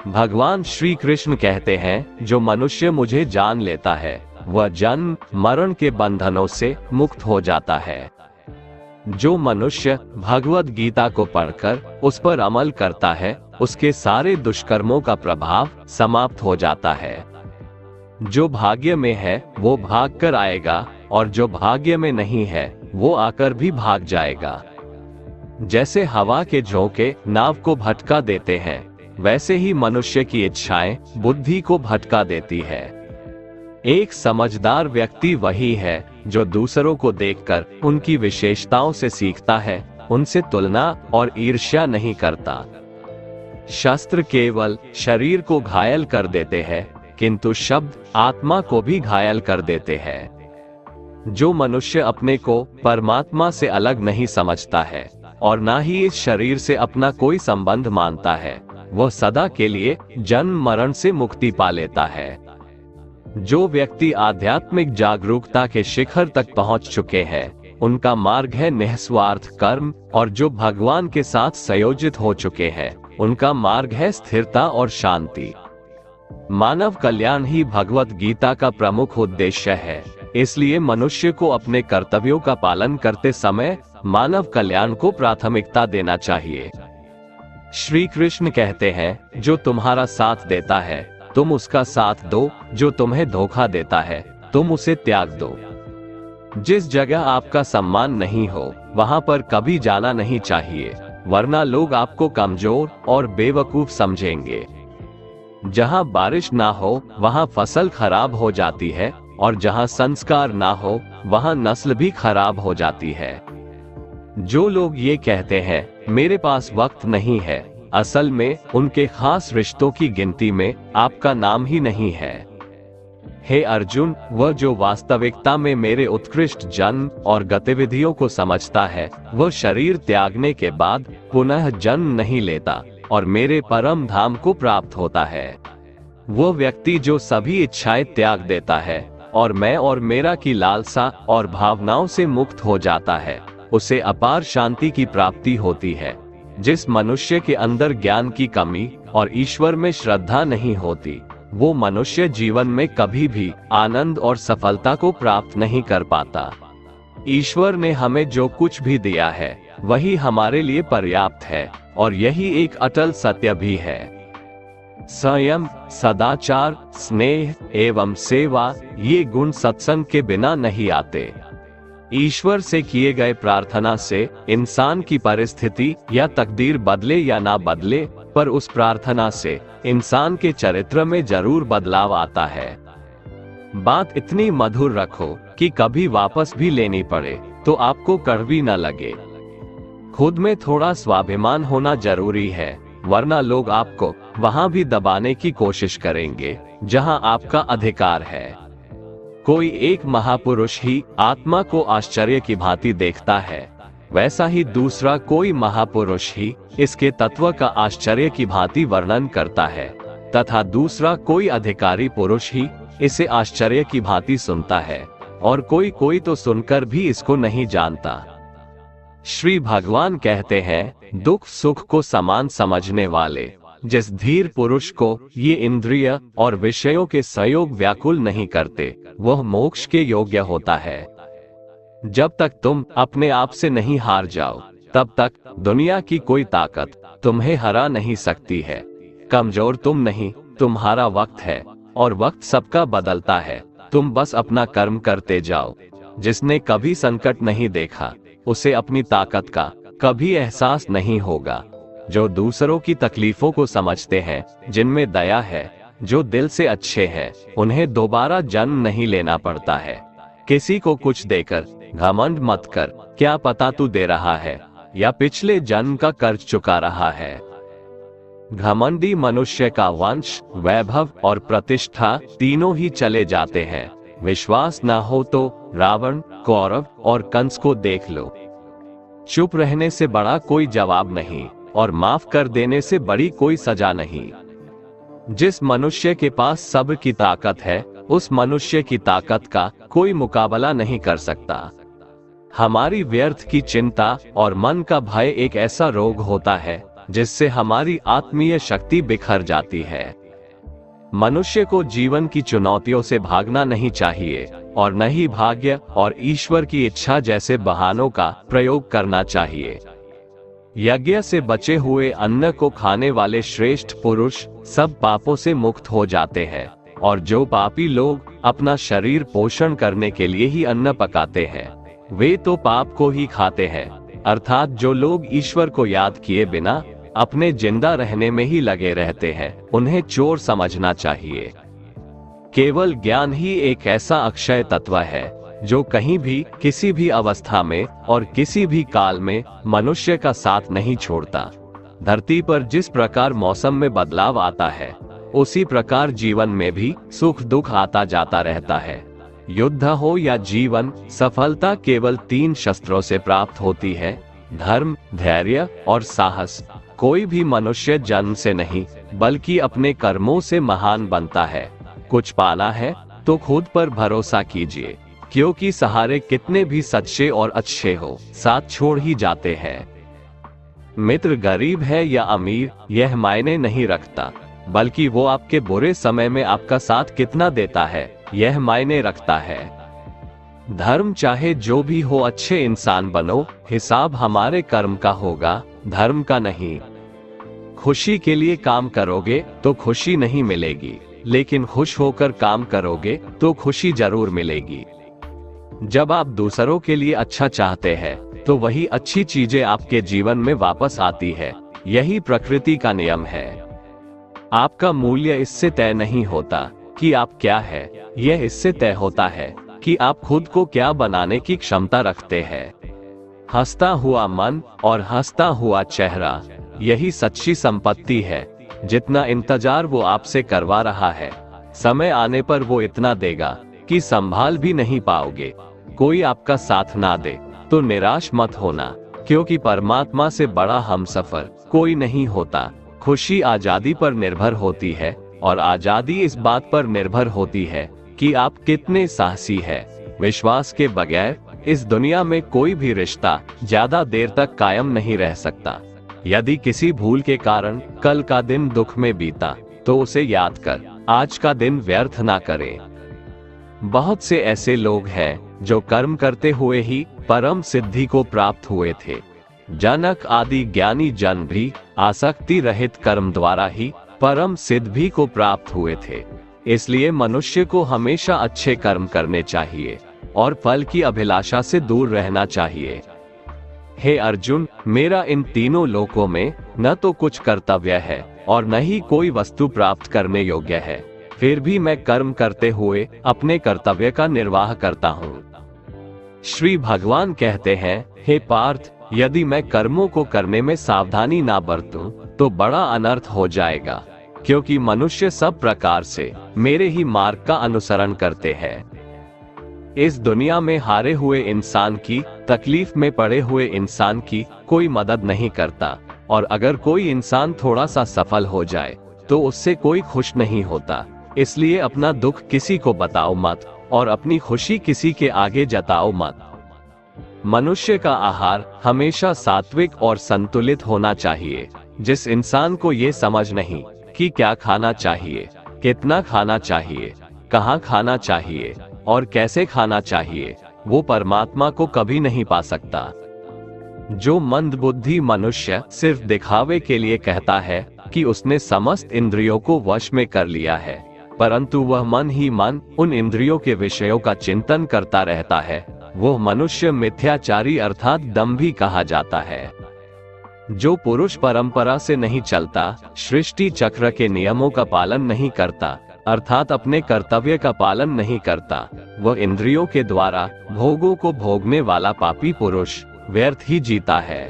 भगवान श्री कृष्ण कहते हैं, जो मनुष्य मुझे जान लेता है वह जन्म मरण के बंधनों से मुक्त हो जाता है। जो मनुष्य भगवद गीता को पढ़कर उस पर अमल करता है, उसके सारे दुष्कर्मों का प्रभाव समाप्त हो जाता है। जो भाग्य में है वो भाग कर आएगा, और जो भाग्य में नहीं है वो आकर भी भाग जाएगा। जैसे हवा के झोंके नाव को भटका देते हैं, वैसे ही मनुष्य की इच्छाएं बुद्धि को भटका देती है। एक समझदार व्यक्ति वही है जो दूसरों को देखकर उनकी विशेषताओं से सीखता है, उनसे तुलना और ईर्ष्या नहीं करता। शस्त्र केवल शरीर को घायल कर देते हैं, किंतु शब्द आत्मा को भी घायल कर देते हैं। जो मनुष्य अपने को परमात्मा से अलग नहीं समझता है और ना ही इस शरीर से अपना कोई संबंध मानता है, वह सदा के लिए जन्म मरण से मुक्ति पा लेता है। जो व्यक्ति आध्यात्मिक जागरूकता के शिखर तक पहुंच चुके हैं, उनका मार्ग है निस्वार्थ कर्म, और जो भगवान के साथ संयोजित हो चुके हैं, उनका मार्ग है स्थिरता और शांति। मानव कल्याण ही भगवत गीता का प्रमुख उद्देश्य है, इसलिए मनुष्य को अपने कर्तव्यों का पालन करते समय मानव कल्याण को प्राथमिकता देना चाहिए। श्री कृष्ण कहते हैं, जो तुम्हारा साथ देता है तुम उसका साथ दो, जो तुम्हें धोखा देता है तुम उसे त्याग दो। जिस जगह आपका सम्मान नहीं हो वहां पर कभी जाना नहीं चाहिए, वरना लोग आपको कमजोर और बेवकूफ समझेंगे। जहां बारिश ना हो वहां फसल खराब हो जाती है, और जहां संस्कार ना हो वहां नस्ल भी खराब हो जाती है। जो लोग ये कहते हैं मेरे पास वक्त नहीं है, असल में उनके खास रिश्तों की गिनती में आपका नाम ही नहीं है। हे अर्जुन, वह जो वास्तविकता में मेरे उत्कृष्ट जन्म और गतिविधियों को समझता है, वह शरीर त्यागने के बाद पुनः जन्म नहीं लेता और मेरे परम धाम को प्राप्त होता है। वह व्यक्ति जो सभी इच्छाएं त्याग देता है और मैं और मेरा की लालसा और भावनाओं से मुक्त हो जाता है, उसे अपार शांति की प्राप्ति होती है। जिस मनुष्य के अंदर ज्ञान की कमी और ईश्वर में श्रद्धा नहीं होती, वो मनुष्य जीवन में कभी भी आनंद और सफलता को प्राप्त नहीं कर पाता। ईश्वर ने हमें जो कुछ भी दिया है वही हमारे लिए पर्याप्त है, और यही एक अटल सत्य भी है। संयम, सदाचार, स्नेह एवं सेवा, ये गुण सत्संग के बिना नहीं आते। ईश्वर से किए गए प्रार्थना से इंसान की परिस्थिति या तकदीर बदले या ना बदले, पर उस प्रार्थना से इंसान के चरित्र में जरूर बदलाव आता है। बात इतनी मधुर रखो कि कभी वापस भी लेनी पड़े तो आपको कड़वी न लगे। खुद में थोड़ा स्वाभिमान होना जरूरी है, वरना लोग आपको वहां भी दबाने की कोशिश करेंगे जहां आपका अधिकार है। कोई एक महापुरुष ही आत्मा को आश्चर्य की भांति देखता है, वैसा ही दूसरा कोई महापुरुष ही इसके तत्व का आश्चर्य की भांति वर्णन करता है, तथा दूसरा कोई अधिकारी पुरुष ही इसे आश्चर्य की भांति सुनता है, और कोई कोई तो सुनकर भी इसको नहीं जानता। श्री भगवान कहते हैं, दुख सुख को समान समझने वाले जिस धीर पुरुष को ये इंद्रिय और विषयों के संयोग व्याकुल नहीं करते, वह मोक्ष के योग्य होता है। जब तक तुम अपने आप से नहीं हार जाओ, तब तक दुनिया की कोई ताकत तुम्हें हरा नहीं सकती है। कमजोर तुम नहीं, तुम्हारा वक्त है, और वक्त सबका बदलता है। तुम बस अपना कर्म करते जाओ। जिसने कभी संकट नहीं देखा, उसे अपनी ताकत का कभी एहसास नहीं होगा। जो दूसरों की तकलीफों को समझते हैं, जिनमें दया है, जो दिल से अच्छे हैं, उन्हें दोबारा जन्म नहीं लेना पड़ता है। किसी को कुछ देकर घमंड मत कर, क्या पता तू दे रहा है या पिछले जन्म का कर्ज चुका रहा है। घमंडी मनुष्य का वंश, वैभव और प्रतिष्ठा तीनों ही चले जाते हैं। विश्वास न हो तो रावण, कौरव और कंस को देख लो। चुप रहने से बड़ा कोई जवाब नहीं, और माफ कर देने से बड़ी कोई सजा नहीं। जिस मनुष्य के पास सब्र की ताकत है, उस मनुष्य की ताकत का कोई मुकाबला नहीं कर सकता। हमारी व्यर्थ की चिंता और मन का भय एक ऐसा रोग होता है जिससे हमारी आत्मीय शक्ति बिखर जाती है। मनुष्य को जीवन की चुनौतियों से भागना नहीं चाहिए, और न ही भाग्य और ईश्वर की इच्छा जैसे बहानों का प्रयोग करना चाहिए। यज्ञ से बचे हुए अन्न को खाने वाले श्रेष्ठ पुरुष सब पापों से मुक्त हो जाते हैं, और जो पापी लोग अपना शरीर पोषण करने के लिए ही अन्न पकाते हैं, वे तो पाप को ही खाते हैं। अर्थात जो लोग ईश्वर को याद किए बिना अपने जिंदा रहने में ही लगे रहते हैं, उन्हें चोर समझना चाहिए। केवल ज्ञान ही एक ऐसा अक्षय तत्व है जो कहीं भी, किसी भी अवस्था में और किसी भी काल में मनुष्य का साथ नहीं छोड़ता। धरती पर जिस प्रकार मौसम में बदलाव आता है, उसी प्रकार जीवन में भी सुख दुख आता जाता रहता है। युद्ध हो या जीवन, सफलता केवल 3 शस्त्रों से प्राप्त होती है: धर्म, धैर्य और साहस। कोई भी मनुष्य जन्म से नहीं, बल्कि अपने कर्मों से महान बनता है। कुछ पाना है तो खुद पर भरोसा कीजिए, क्योंकि सहारे कितने भी सच्चे और अच्छे हो, साथ छोड़ ही जाते हैं। मित्र गरीब है या अमीर, यह मायने नहीं रखता, बल्कि वो आपके बुरे समय में आपका साथ कितना देता है, यह मायने रखता है। धर्म चाहे जो भी हो, अच्छे इंसान बनो, हिसाब हमारे कर्म का होगा, धर्म का नहीं। खुशी के लिए काम करोगे तो खुशी नहीं मिलेगी, लेकिन खुश होकर काम करोगे तो खुशी जरूर मिलेगी। जब आप दूसरों के लिए अच्छा चाहते हैं, तो वही अच्छी चीजें आपके जीवन में वापस आती है। यही प्रकृति का नियम है। आपका मूल्य इससे तय नहीं होता कि आप क्या है, यह इससे तय होता है कि आप खुद को क्या बनाने की क्षमता रखते हैं। हंसता हुआ मन और हंसता हुआ चेहरा, यही सच्ची संपत्ति है। जितना इंतजार वो आपसे करवा रहा है, समय आने पर वो इतना देगा कि संभाल भी नहीं पाओगे। कोई आपका साथ ना दे तो निराश मत होना, क्योंकि परमात्मा से बड़ा हमसफर कोई नहीं होता। खुशी आजादी पर निर्भर होती है, और आजादी इस बात पर निर्भर होती है कि आप कितने साहसी हैं। विश्वास के बगैर इस दुनिया में कोई भी रिश्ता ज्यादा देर तक कायम नहीं रह सकता। यदि किसी भूल के कारण कल का दिन दुख में बीता, तो उसे याद कर आज का दिन व्यर्थ ना करें। बहुत से ऐसे लोग हैं जो कर्म करते हुए ही परम सिद्धि को प्राप्त हुए थे। जनक आदि ज्ञानी जन भी आसक्ति रहित कर्म द्वारा ही परम सिद्धि को प्राप्त हुए थे। इसलिए मनुष्य को हमेशा अच्छे कर्म करने चाहिए और फल की अभिलाषा से दूर रहना चाहिए। हे अर्जुन, मेरा इन तीनों लोकों में न तो कुछ कर्तव्य है और न ही कोई वस्तु प्राप्त करने योग्य है, फिर भी मैं कर्म करते हुए अपने कर्तव्य का निर्वाह करता हूँ। श्री भगवान कहते हैं, हे पार्थ, यदि मैं कर्मों को करने में सावधानी ना बरतूं, तो बड़ा अनर्थ हो जाएगा, क्योंकि मनुष्य सब प्रकार से मेरे ही मार्ग का अनुसरण करते हैं। इस दुनिया में हारे हुए इंसान की, तकलीफ में पड़े हुए इंसान की कोई मदद नहीं करता, और अगर कोई इंसान थोड़ा सा सफल हो जाए तो उससे कोई खुश नहीं होता। इसलिए अपना दुख किसी को बताओ मत और अपनी खुशी किसी के आगे जताओ मत। मनुष्य का आहार हमेशा सात्विक और संतुलित होना चाहिए। जिस इंसान को ये समझ नहीं कि क्या खाना चाहिए, कितना खाना चाहिए, कहाँ खाना चाहिए और कैसे खाना चाहिए, वो परमात्मा को कभी नहीं पा सकता। जो मंदबुद्धि मनुष्य सिर्फ दिखावे के लिए कहता है कि उसने समस्त इंद्रियों को वश में कर लिया है, परंतु वह मन ही मन उन इंद्रियों के विषयों का चिंतन करता रहता है, वो मनुष्य मिथ्याचारी अर्थात दंभी कहा जाता है। जो पुरुष परंपरा से नहीं चलता, सृष्टि चक्र के नियमों का पालन नहीं करता, अर्थात अपने कर्तव्य का पालन नहीं करता, वह इंद्रियों के द्वारा भोगों को भोगने वाला पापी पुरुष व्यर्थ ही जीता है।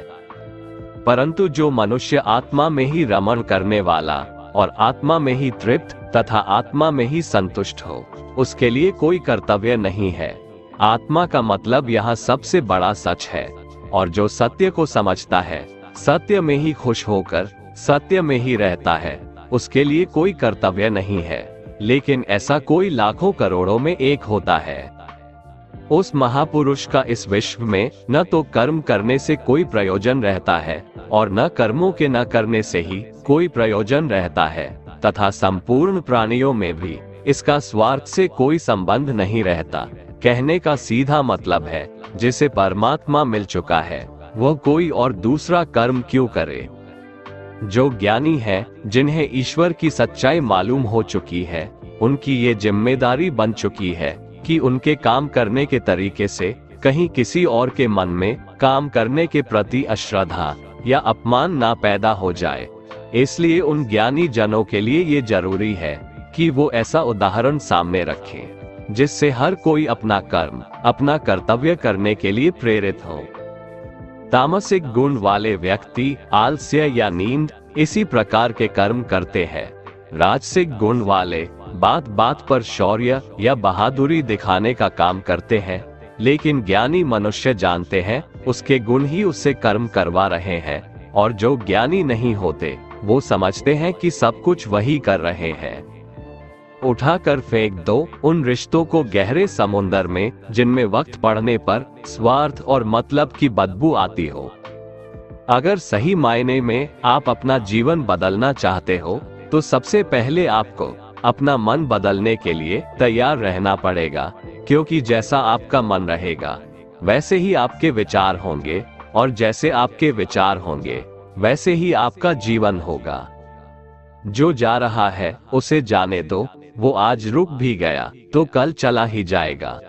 परंतु जो मनुष्य आत्मा में ही रमण करने वाला और आत्मा में ही तृप्त तथा आत्मा में ही संतुष्ट हो, उसके लिए कोई कर्तव्य नहीं है। आत्मा का मतलब यहाँ सबसे बड़ा सच है, और जो सत्य को समझता है, सत्य में ही खुश होकर सत्य में ही रहता है, उसके लिए कोई कर्तव्य नहीं है। लेकिन ऐसा कोई लाखों करोड़ों में एक होता है। उस महापुरुष का इस विश्व में न तो कर्म करने से कोई प्रयोजन रहता है और न कर्मों के न करने से ही कोई प्रयोजन रहता है, तथा संपूर्ण प्राणियों में भी इसका स्वार्थ से कोई संबंध नहीं रहता। कहने का सीधा मतलब है, जिसे परमात्मा मिल चुका है वह कोई और दूसरा कर्म क्यों करे। जो ज्ञानी है, जिन्हें ईश्वर की सच्चाई मालूम हो चुकी है, उनकी ये जिम्मेदारी बन चुकी है कि उनके काम करने के तरीके से कहीं किसी और के मन में काम करने के प्रति अश्रद्धा या अपमान ना पैदा हो जाए। इसलिए उन ज्ञानी जनों के लिए ये जरूरी है कि वो ऐसा उदाहरण सामने रखें जिससे हर कोई अपना कर्म, अपना कर्तव्य करने के लिए प्रेरित हो। तामसिक गुण वाले व्यक्ति आलस्य या नींद इसी प्रकार के कर्म करते हैं। राजसिक गुण वाले बात बात पर शौर्य या बहादुरी दिखाने का काम करते हैं, लेकिन ज्ञानी मनुष्य जानते हैं उसके गुण ही उससे कर्म करवा रहे हैं, और जो ज्ञानी नहीं होते वो समझते हैं कि सब कुछ वही कर रहे हैं। उठाकर फेंक दो उन रिश्तों को गहरे समुंदर में जिनमें वक्त पड़ने पर स्वार्थ और मतलब की बदबू आती हो। अगर सही मायने में आप अपना जीवन बदलना चाहते हो तो सबसे पहले आपको अपना मन बदलने के लिए तैयार रहना पड़ेगा, क्योंकि जैसा आपका मन रहेगा वैसे ही आपके विचार होंगे, और जैसे आपके विचार होंगे वैसे ही आपका जीवन होगा। जो जा रहा है उसे जाने दो, वो आज रुक भी गया तो कल चला ही जाएगा।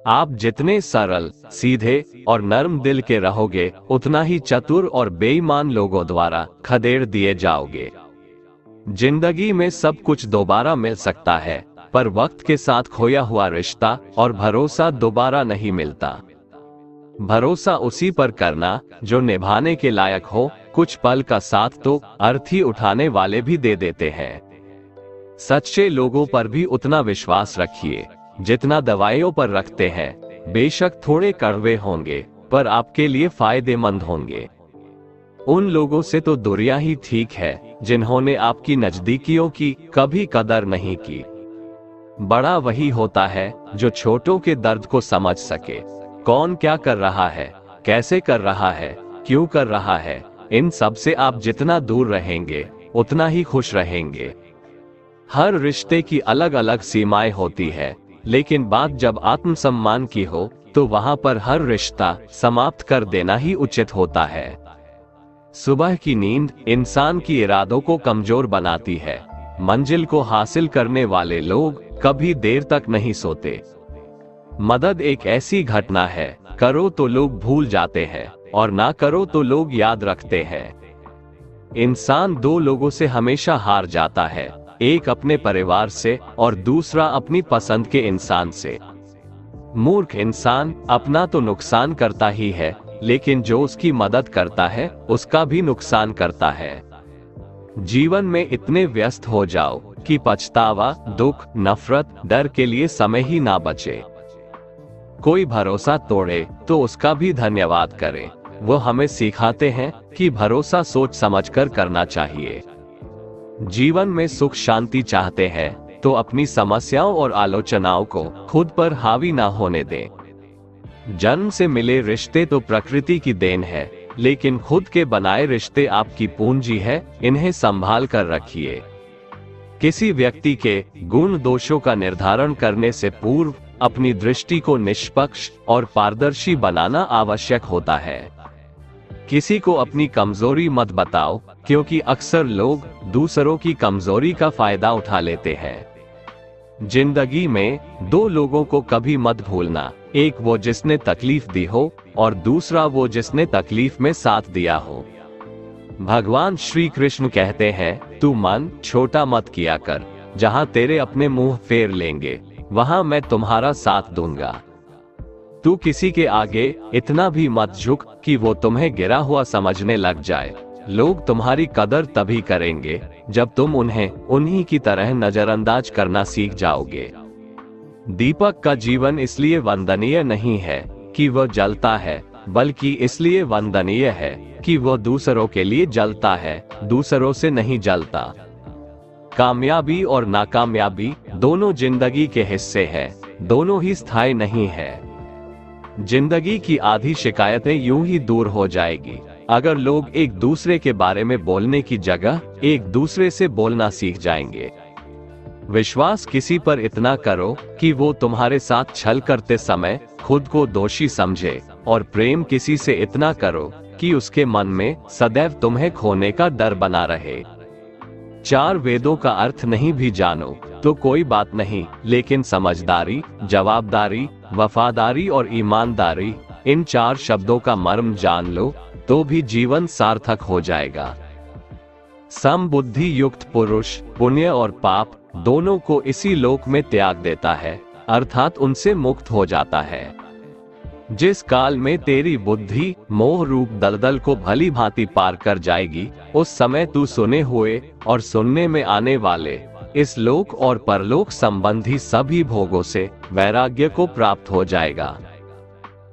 आप जितने सरल, सीधे और नर्म दिल के रहोगे, उतना ही चतुर और बेईमान लोगों द्वारा खदेड़ दिए जाओगे। जिंदगी में सब कुछ दोबारा मिल सकता है, पर वक्त के साथ खोया हुआ रिश्ता और भरोसा दोबारा नहीं मिलता। भरोसा उसी पर करना जो निभाने के लायक हो। कुछ पल का साथ तो अर्थी उठाने वाले भी दे देते हैं। सच्चे लोगों पर भी उतना विश्वास रखिए जितना दवाइयों पर रखते हैं। बेशक थोड़े कड़वे होंगे, पर आपके लिए फायदेमंद होंगे। उन लोगों से तो दूरियां ही ठीक है जिन्होंने आपकी नजदीकियों की कभी कदर नहीं की। बड़ा वही होता है जो छोटों के दर्द को समझ सके। कौन क्या कर रहा है, कैसे कर रहा है, क्यों कर रहा है, इन सब से आप जितना दूर रहेंगे उतना ही खुश रहेंगे। हर रिश्ते की अलग अलग सीमाएं होती है, लेकिन बात जब आत्मसम्मान की हो तो वहां पर हर रिश्ता समाप्त कर देना ही उचित होता है। सुबह की नींद इंसान की इरादों को कमजोर बनाती है। मंजिल को हासिल करने वाले लोग कभी देर तक नहीं सोते। मदद एक ऐसी घटना है, करो तो लोग भूल जाते हैं और ना करो तो लोग याद रखते हैं। इंसान दो लोगों से हमेशा हार जाता है, एक अपने परिवार से और दूसरा अपनी पसंद के इंसान से। मूर्ख इंसान अपना तो नुकसान करता ही है, लेकिन जो उसकी मदद करता है उसका भी नुकसान करता है। जीवन में इतने व्यस्त हो जाओ कि पछतावा, दुख, नफरत, डर के लिए समय ही ना बचे। कोई भरोसा तोड़े तो उसका भी धन्यवाद करें। वो हमें सिखाते हैं कि भरोसा सोच समझकर करना चाहिए। जीवन में सुख शांति चाहते हैं तो अपनी समस्याओं और आलोचनाओं को खुद पर हावी ना होने दें। जन्म से मिले रिश्ते तो प्रकृति की देन है, लेकिन खुद के बनाए रिश्ते आपकी पूंजी है, इन्हें संभाल कर रखिए। किसी व्यक्ति के गुण दोषों का निर्धारण करने से पूर्व अपनी दृष्टि को निष्पक्ष और पारदर्शी बनाना आवश्यक होता है। किसी को अपनी कमजोरी मत बताओ, क्योंकि अक्सर लोग दूसरों की कमजोरी का फायदा उठा लेते हैं। जिंदगी में दो लोगों को कभी मत भूलना, एक वो जिसने तकलीफ दी हो और दूसरा वो जिसने तकलीफ में साथ दिया हो। भगवान श्री कृष्ण कहते हैं, तू मन छोटा मत किया कर, जहां तेरे अपने मुंह फेर लेंगे वहां मैं तुम्हारा साथ दूंगा। तू किसी के आगे इतना भी मत झुक कि वो तुम्हें गिरा हुआ समझने लग जाए। लोग तुम्हारी कदर तभी करेंगे जब तुम उन्हें उन्हीं की तरह नजरअंदाज करना सीख जाओगे। दीपक का जीवन इसलिए वंदनीय नहीं है कि वह जलता है, बल्कि इसलिए वंदनीय है कि वह दूसरों के लिए जलता है, दूसरों से नहीं जलता। कामयाबी और नाकामयाबी दोनों जिंदगी के हिस्से हैं, दोनों ही स्थायी नहीं है। जिंदगी की आधी शिकायतें यूं ही दूर हो जाएगी अगर लोग एक दूसरे के बारे में बोलने की जगह एक दूसरे से बोलना सीख जाएंगे। विश्वास किसी पर इतना करो कि वो तुम्हारे साथ छल करते समय खुद को दोषी समझे, और प्रेम किसी से इतना करो कि उसके मन में सदैव तुम्हें खोने का डर बना रहे। चार वेदों का अर्थ नहीं भी जानो तो कोई बात नहीं, लेकिन समझदारी, जवाबदारी, वफादारी और ईमानदारी, इन चार शब्दों का मर्म जान लो तो भी जीवन सार्थक हो जाएगा। समबुद्धि युक्त पुरुष पुण्य और पाप दोनों को इसी लोक में त्याग देता है, अर्थात उनसे मुक्त हो जाता है। जिस काल में तेरी बुद्धि मोह रूप दलदल को भली भांति पार कर जाएगी, उस समय तू सुने हुए और सुनने में आने वाले इस लोक और परलोक संबंधी सभी भोगों से वैराग्य को प्राप्त हो जाएगा।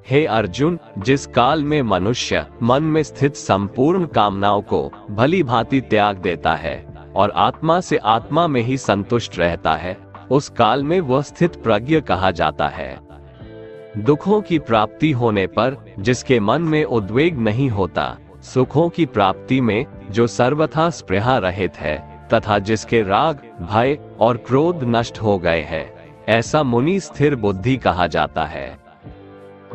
हे अर्जुन, जिस काल में मनुष्य मन में स्थित संपूर्ण कामनाओं को भली भांति त्याग देता है और आत्मा से आत्मा में ही संतुष्ट रहता है, उस काल में वह स्थित प्रज्ञ कहा जाता है। दुखों की प्राप्ति होने पर जिसके मन में उद्वेग नहीं होता, सुखों की प्राप्ति में जो सर्वथा स्पृहा रहित है, तथा जिसके राग, भय और क्रोध नष्ट हो गए हैं, ऐसा मुनि स्थिर बुद्धि कहा जाता है।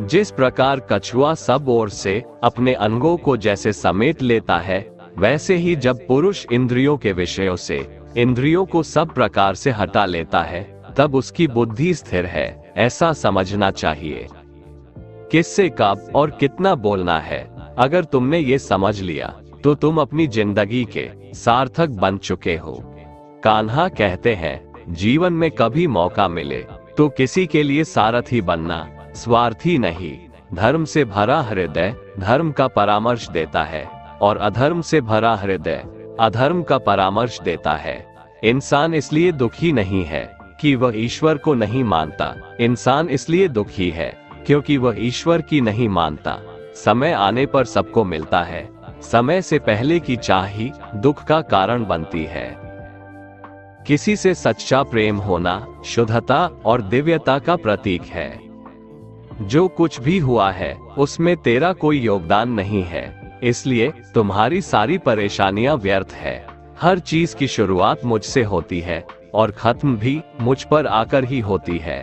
जिस प्रकार कछुआ सब ओर से अपने अंगों को जैसे समेट लेता है, वैसे ही जब पुरुष इंद्रियों के विषयों से इंद्रियों को सब प्रकार से हटा लेता है, तब उसकी बुद्धि स्थिर है, ऐसा समझना चाहिए। किससे कब और कितना बोलना है, अगर तुमने ये समझ लिया तो तुम अपनी जिंदगी के सार्थक बन चुके हो। कान्हा कहते हैं, जीवन में कभी मौका मिले तो किसी के लिए सारथी बनना, स्वार्थी नहीं। धर्म से भरा हृदय धर्म का परामर्श देता है और अधर्म से भरा हृदय अधर्म का परामर्श देता है। इंसान इसलिए दुखी नहीं है कि वह ईश्वर को नहीं मानता, इंसान इसलिए दुखी है क्योंकि वह ईश्वर की नहीं मानता। समय आने पर सबको मिलता है, समय से पहले की चाह ही दुख का कारण बनती है। किसी से सच्चा प्रेम होना शुद्धता और दिव्यता का प्रतीक है। जो कुछ भी हुआ है उसमें तेरा कोई योगदान नहीं है, इसलिए तुम्हारी सारी परेशानियां व्यर्थ है। हर चीज की शुरुआत मुझसे होती है और खत्म भी मुझ पर आकर ही होती है।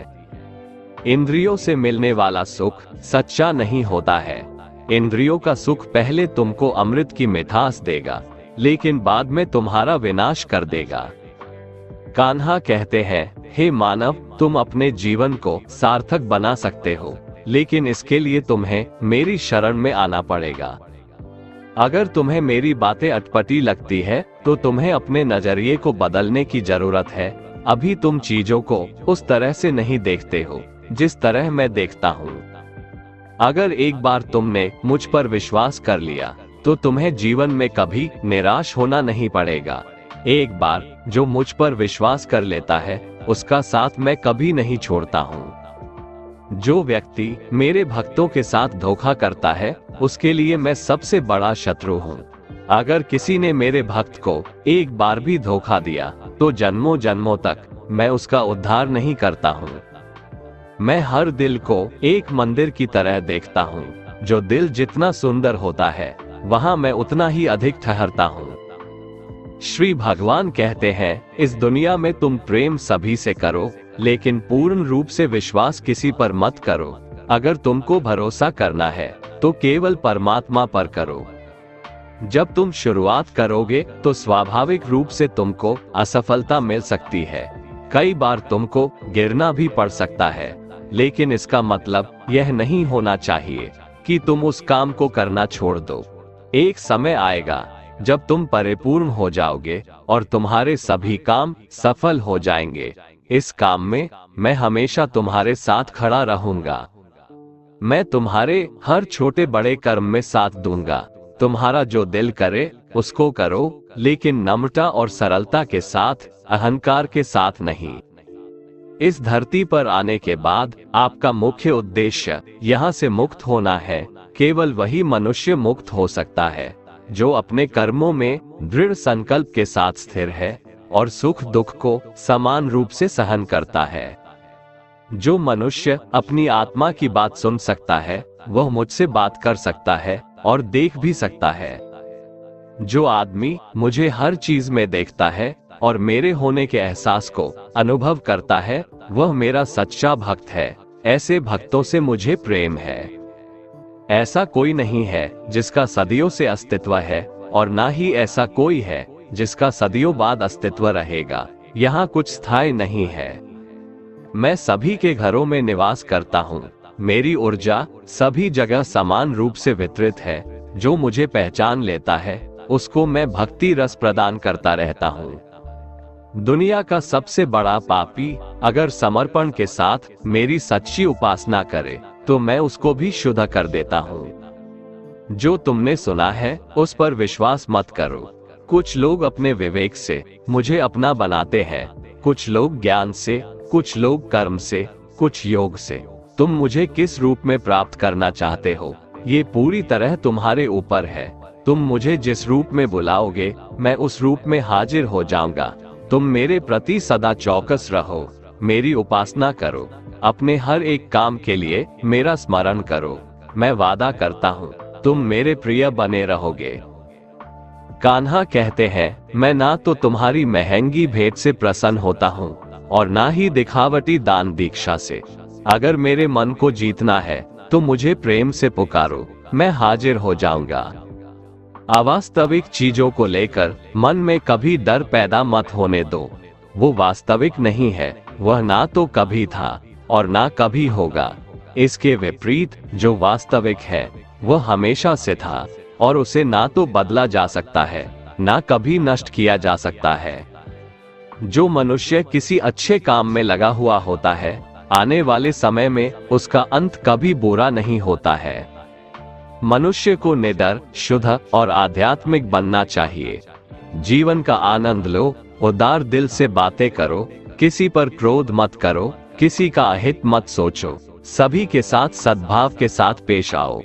इंद्रियों से मिलने वाला सुख सच्चा नहीं होता है। इंद्रियों का सुख पहले तुमको अमृत की मिठास देगा, लेकिन बाद में तुम्हारा विनाश कर देगा। कान्हा कहते हैं, हे मानव, तुम अपने जीवन को सार्थक बना सकते हो, लेकिन इसके लिए तुम्हें मेरी शरण में आना पड़ेगा। अगर तुम्हें मेरी बातें अटपटी लगती है तो तुम्हें अपने नजरिए को बदलने की जरूरत है। अभी तुम चीजों को उस तरह से नहीं देखते हो जिस तरह मैं देखता हूँ। अगर एक बार तुमने मुझ पर विश्वास कर लिया तो तुम्हें जीवन में कभी निराश होना नहीं पड़ेगा। एक बार जो मुझ पर विश्वास कर लेता है उसका साथ मैं कभी नहीं छोड़ता हूँ। जो व्यक्ति मेरे भक्तों के साथ धोखा करता है उसके लिए मैं सबसे बड़ा शत्रु हूँ। अगर किसी ने मेरे भक्त को एक बार भी धोखा दिया तो जन्मों जन्मों तक मैं उसका उद्धार नहीं करता हूँ। मैं हर दिल को एक मंदिर की तरह देखता हूँ। जो दिल जितना सुंदर होता है वहाँ मैं उतना ही अधिक ठहरता हूँ। श्री भगवान कहते हैं, इस दुनिया में तुम प्रेम सभी से करो, लेकिन पूर्ण रूप से विश्वास किसी पर मत करो। अगर तुमको भरोसा करना है तो केवल परमात्मा पर करो। जब तुम शुरुआत करोगे तो स्वाभाविक रूप से तुमको असफलता मिल सकती है। कई बार तुमको गिरना भी पड़ सकता है, लेकिन इसका मतलब यह नहीं होना चाहिए कि तुम उस काम को करना छोड़ दो। एक समय आएगा जब तुम परिपूर्ण हो जाओगे और तुम्हारे सभी काम सफल हो जाएंगे। इस काम में मैं हमेशा तुम्हारे साथ खड़ा रहूंगा। मैं तुम्हारे हर छोटे बड़े कर्म में साथ दूंगा। तुम्हारा जो दिल करे उसको करो, लेकिन नम्रता और सरलता के साथ, अहंकार के साथ नहीं। इस धरती पर आने के बाद आपका मुख्य उद्देश्य यहाँ से मुक्त होना है। केवल वही मनुष्य मुक्त हो सकता है जो अपने कर्मों में दृढ़ संकल्प के साथ स्थिर है और सुख दुख को समान रूप से सहन करता है। जो मनुष्य अपनी आत्मा की बात सुन सकता है वह मुझसे बात कर सकता है और देख भी सकता है। जो आदमी मुझे हर चीज में देखता है और मेरे होने के एहसास को अनुभव करता है वह मेरा सच्चा भक्त है। ऐसे भक्तों से मुझे प्रेम है। ऐसा कोई नहीं है जिसका सदियों से अस्तित्व है और ना ही ऐसा कोई है जिसका सदियों बाद अस्तित्व रहेगा। यहाँ कुछ स्थायी नहीं है। मैं सभी के घरों में निवास करता हूँ। मेरी ऊर्जा सभी जगह समान रूप से वितरित है। जो मुझे पहचान लेता है उसको मैं भक्ति रस प्रदान करता रहता हूँ। दुनिया का सबसे बड़ा पापी अगर समर्पण के साथ मेरी सच्ची उपासना करे तो मैं उसको भी शुद्ध कर देता हूँ। जो तुमने सुना है उस पर विश्वास मत करो। कुछ लोग अपने विवेक से मुझे अपना बनाते हैं, कुछ लोग ज्ञान से, कुछ लोग कर्म से, कुछ योग से। तुम मुझे किस रूप में प्राप्त करना चाहते हो ये पूरी तरह तुम्हारे ऊपर है। तुम मुझे जिस रूप में बुलाओगे मैं उस रूप में हाजिर हो जाऊंगा। तुम मेरे प्रति सदा चौकस रहो, मेरी उपासना करो, अपने हर एक काम के लिए मेरा स्मरण करो। मैं वादा करता हूँ तुम मेरे प्रिय बने रहोगे। कान्हा कहते हैं, मैं ना तो तुम्हारी महंगी भेंट से प्रसन्न होता हूँ और ना ही दिखावटी दान दीक्षा से। अगर मेरे मन को जीतना है तो मुझे प्रेम से पुकारो, मैं हाजिर हो जाऊंगा। अवास्तविक चीजों को लेकर मन में कभी डर पैदा मत होने दो। वो वास्तविक नहीं है, वह ना तो कभी था और ना कभी होगा। इसके विपरीत जो वास्तविक है वह हमेशा से था और उसे ना तो बदला जा सकता है ना कभी नष्ट किया जा सकता है। जो मनुष्य किसी अच्छे काम में लगा हुआ होता है आने वाले समय में उसका अंत कभी बुरा नहीं होता है। मनुष्य को निडर, शुद्ध और आध्यात्मिक बनना चाहिए। जीवन का आनंद लो, उदार दिल से बातें करो, किसी पर क्रोध मत करो, किसी का अहित मत सोचो, सभी के साथ सद्भाव के साथ पेश आओ।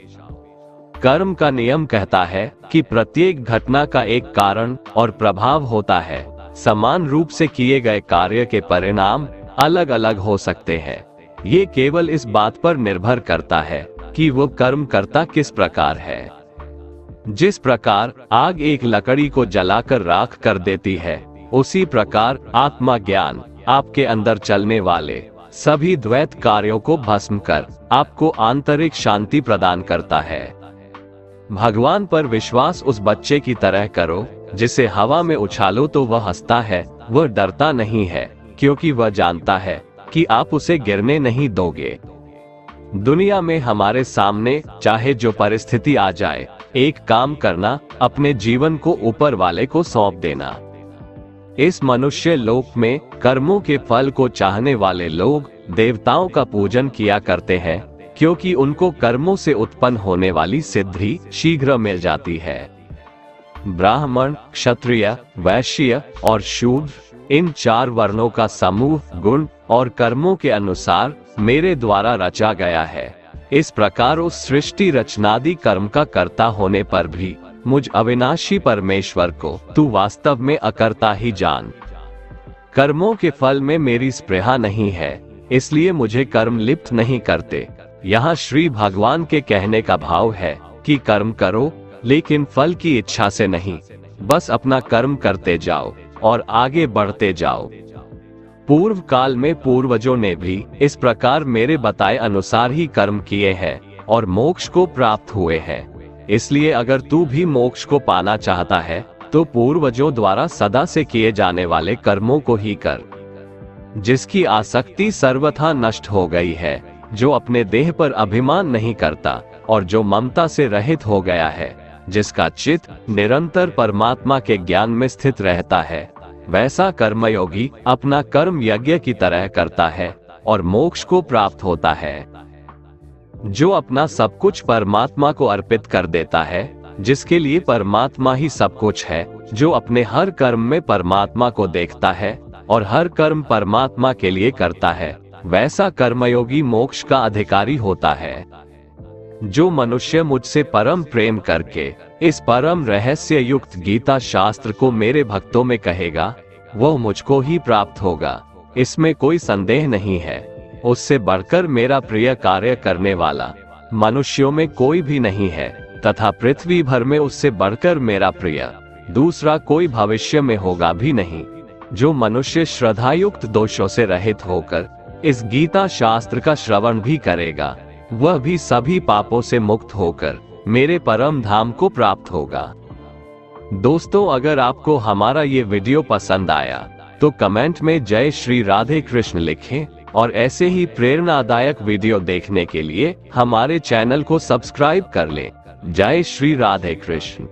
कर्म का नियम कहता है कि प्रत्येक घटना का एक कारण और प्रभाव होता है। समान रूप से किए गए कार्य के परिणाम अलग अलग हो सकते हैं। ये केवल इस बात पर निर्भर करता है कि वो कर्म करता किस प्रकार है। जिस प्रकार आग एक लकड़ी को जलाकर राख कर देती है, उसी प्रकार आत्मा ज्ञान आपके अंदर चलने वाले सभी द्वैत कार्यों को भस्म कर आपको आंतरिक शांति प्रदान करता है। भगवान पर विश्वास उस बच्चे की तरह करो जिसे हवा में उछालो तो वह हंसता है, वह डरता नहीं है, क्योंकि वह जानता है कि आप उसे गिरने नहीं दोगे। दुनिया में हमारे सामने चाहे जो परिस्थिति आ जाए, एक काम करना, अपने जीवन को ऊपर वाले को सौंप देना। इस मनुष्य लोक में कर्मों के फल को चाहने वाले लोग देवताओं का पूजन किया करते हैं, क्योंकि उनको कर्मों से उत्पन्न होने वाली सिद्धि शीघ्र मिल जाती है। ब्राह्मण, क्षत्रिय, वैश्य और शूद्र, इन 4 वर्णों का समूह गुण और कर्मों के अनुसार मेरे द्वारा रचा गया है। इस प्रकार उस सृष्टि रचनादि कर्म का कर्ता होने पर भी मुझ अविनाशी परमेश्वर को तू वास्तव में अकर्ता ही जान। कर्मों के फल में मेरी स्पृहा नहीं है, इसलिए मुझे कर्म लिप्त नहीं करते। यहाँ श्री भगवान के कहने का भाव है कि कर्म करो, लेकिन फल की इच्छा से नहीं, बस अपना कर्म करते जाओ और आगे बढ़ते जाओ। पूर्व काल में पूर्वजों ने भी इस प्रकार मेरे बताए अनुसार ही कर्म किए हैं और मोक्ष को प्राप्त हुए हैं। इसलिए अगर तू भी मोक्ष को पाना चाहता है तो पूर्वजों द्वारा सदा से किए जाने वाले कर्मों को ही कर। जिसकी आसक्ति सर्वथा नष्ट हो गई है, जो अपने देह पर अभिमान नहीं करता और जो ममता से रहित हो गया है, जिसका चित्त निरंतर परमात्मा के ज्ञान में स्थित रहता है, वैसा कर्मयोगी अपना कर्म यज्ञ की तरह करता है और मोक्ष को प्राप्त होता है। जो अपना सब कुछ परमात्मा को अर्पित कर देता है, जिसके लिए परमात्मा ही सब कुछ है, जो अपने हर कर्म में परमात्मा को देखता है और हर कर्म परमात्मा के लिए करता है, वैसा कर्मयोगी मोक्ष का अधिकारी होता है। जो मनुष्य मुझसे परम प्रेम करके इस परम रहस्य युक्त गीता शास्त्र को मेरे भक्तों में कहेगा, वह मुझको ही प्राप्त होगा, इसमें कोई संदेह नहीं है। उससे बढ़कर मेरा प्रिय कार्य करने वाला मनुष्यों में कोई भी नहीं है, तथा पृथ्वी भर में उससे बढ़कर मेरा प्रिय दूसरा कोई भविष्य में होगा भी नहीं। जो मनुष्य श्रद्धायुक्त दोषों से रहित होकर इस गीता शास्त्र का श्रवण भी करेगा, वह भी सभी पापों से मुक्त होकर मेरे परम धाम को प्राप्त होगा। दोस्तों, अगर आपको हमारा ये वीडियो पसंद आया तो कमेंट में जय श्री राधे कृष्ण लिखें और ऐसे ही प्रेरणादायक वीडियो देखने के लिए हमारे चैनल को सब्सक्राइब कर लें। जय श्री राधे कृष्ण।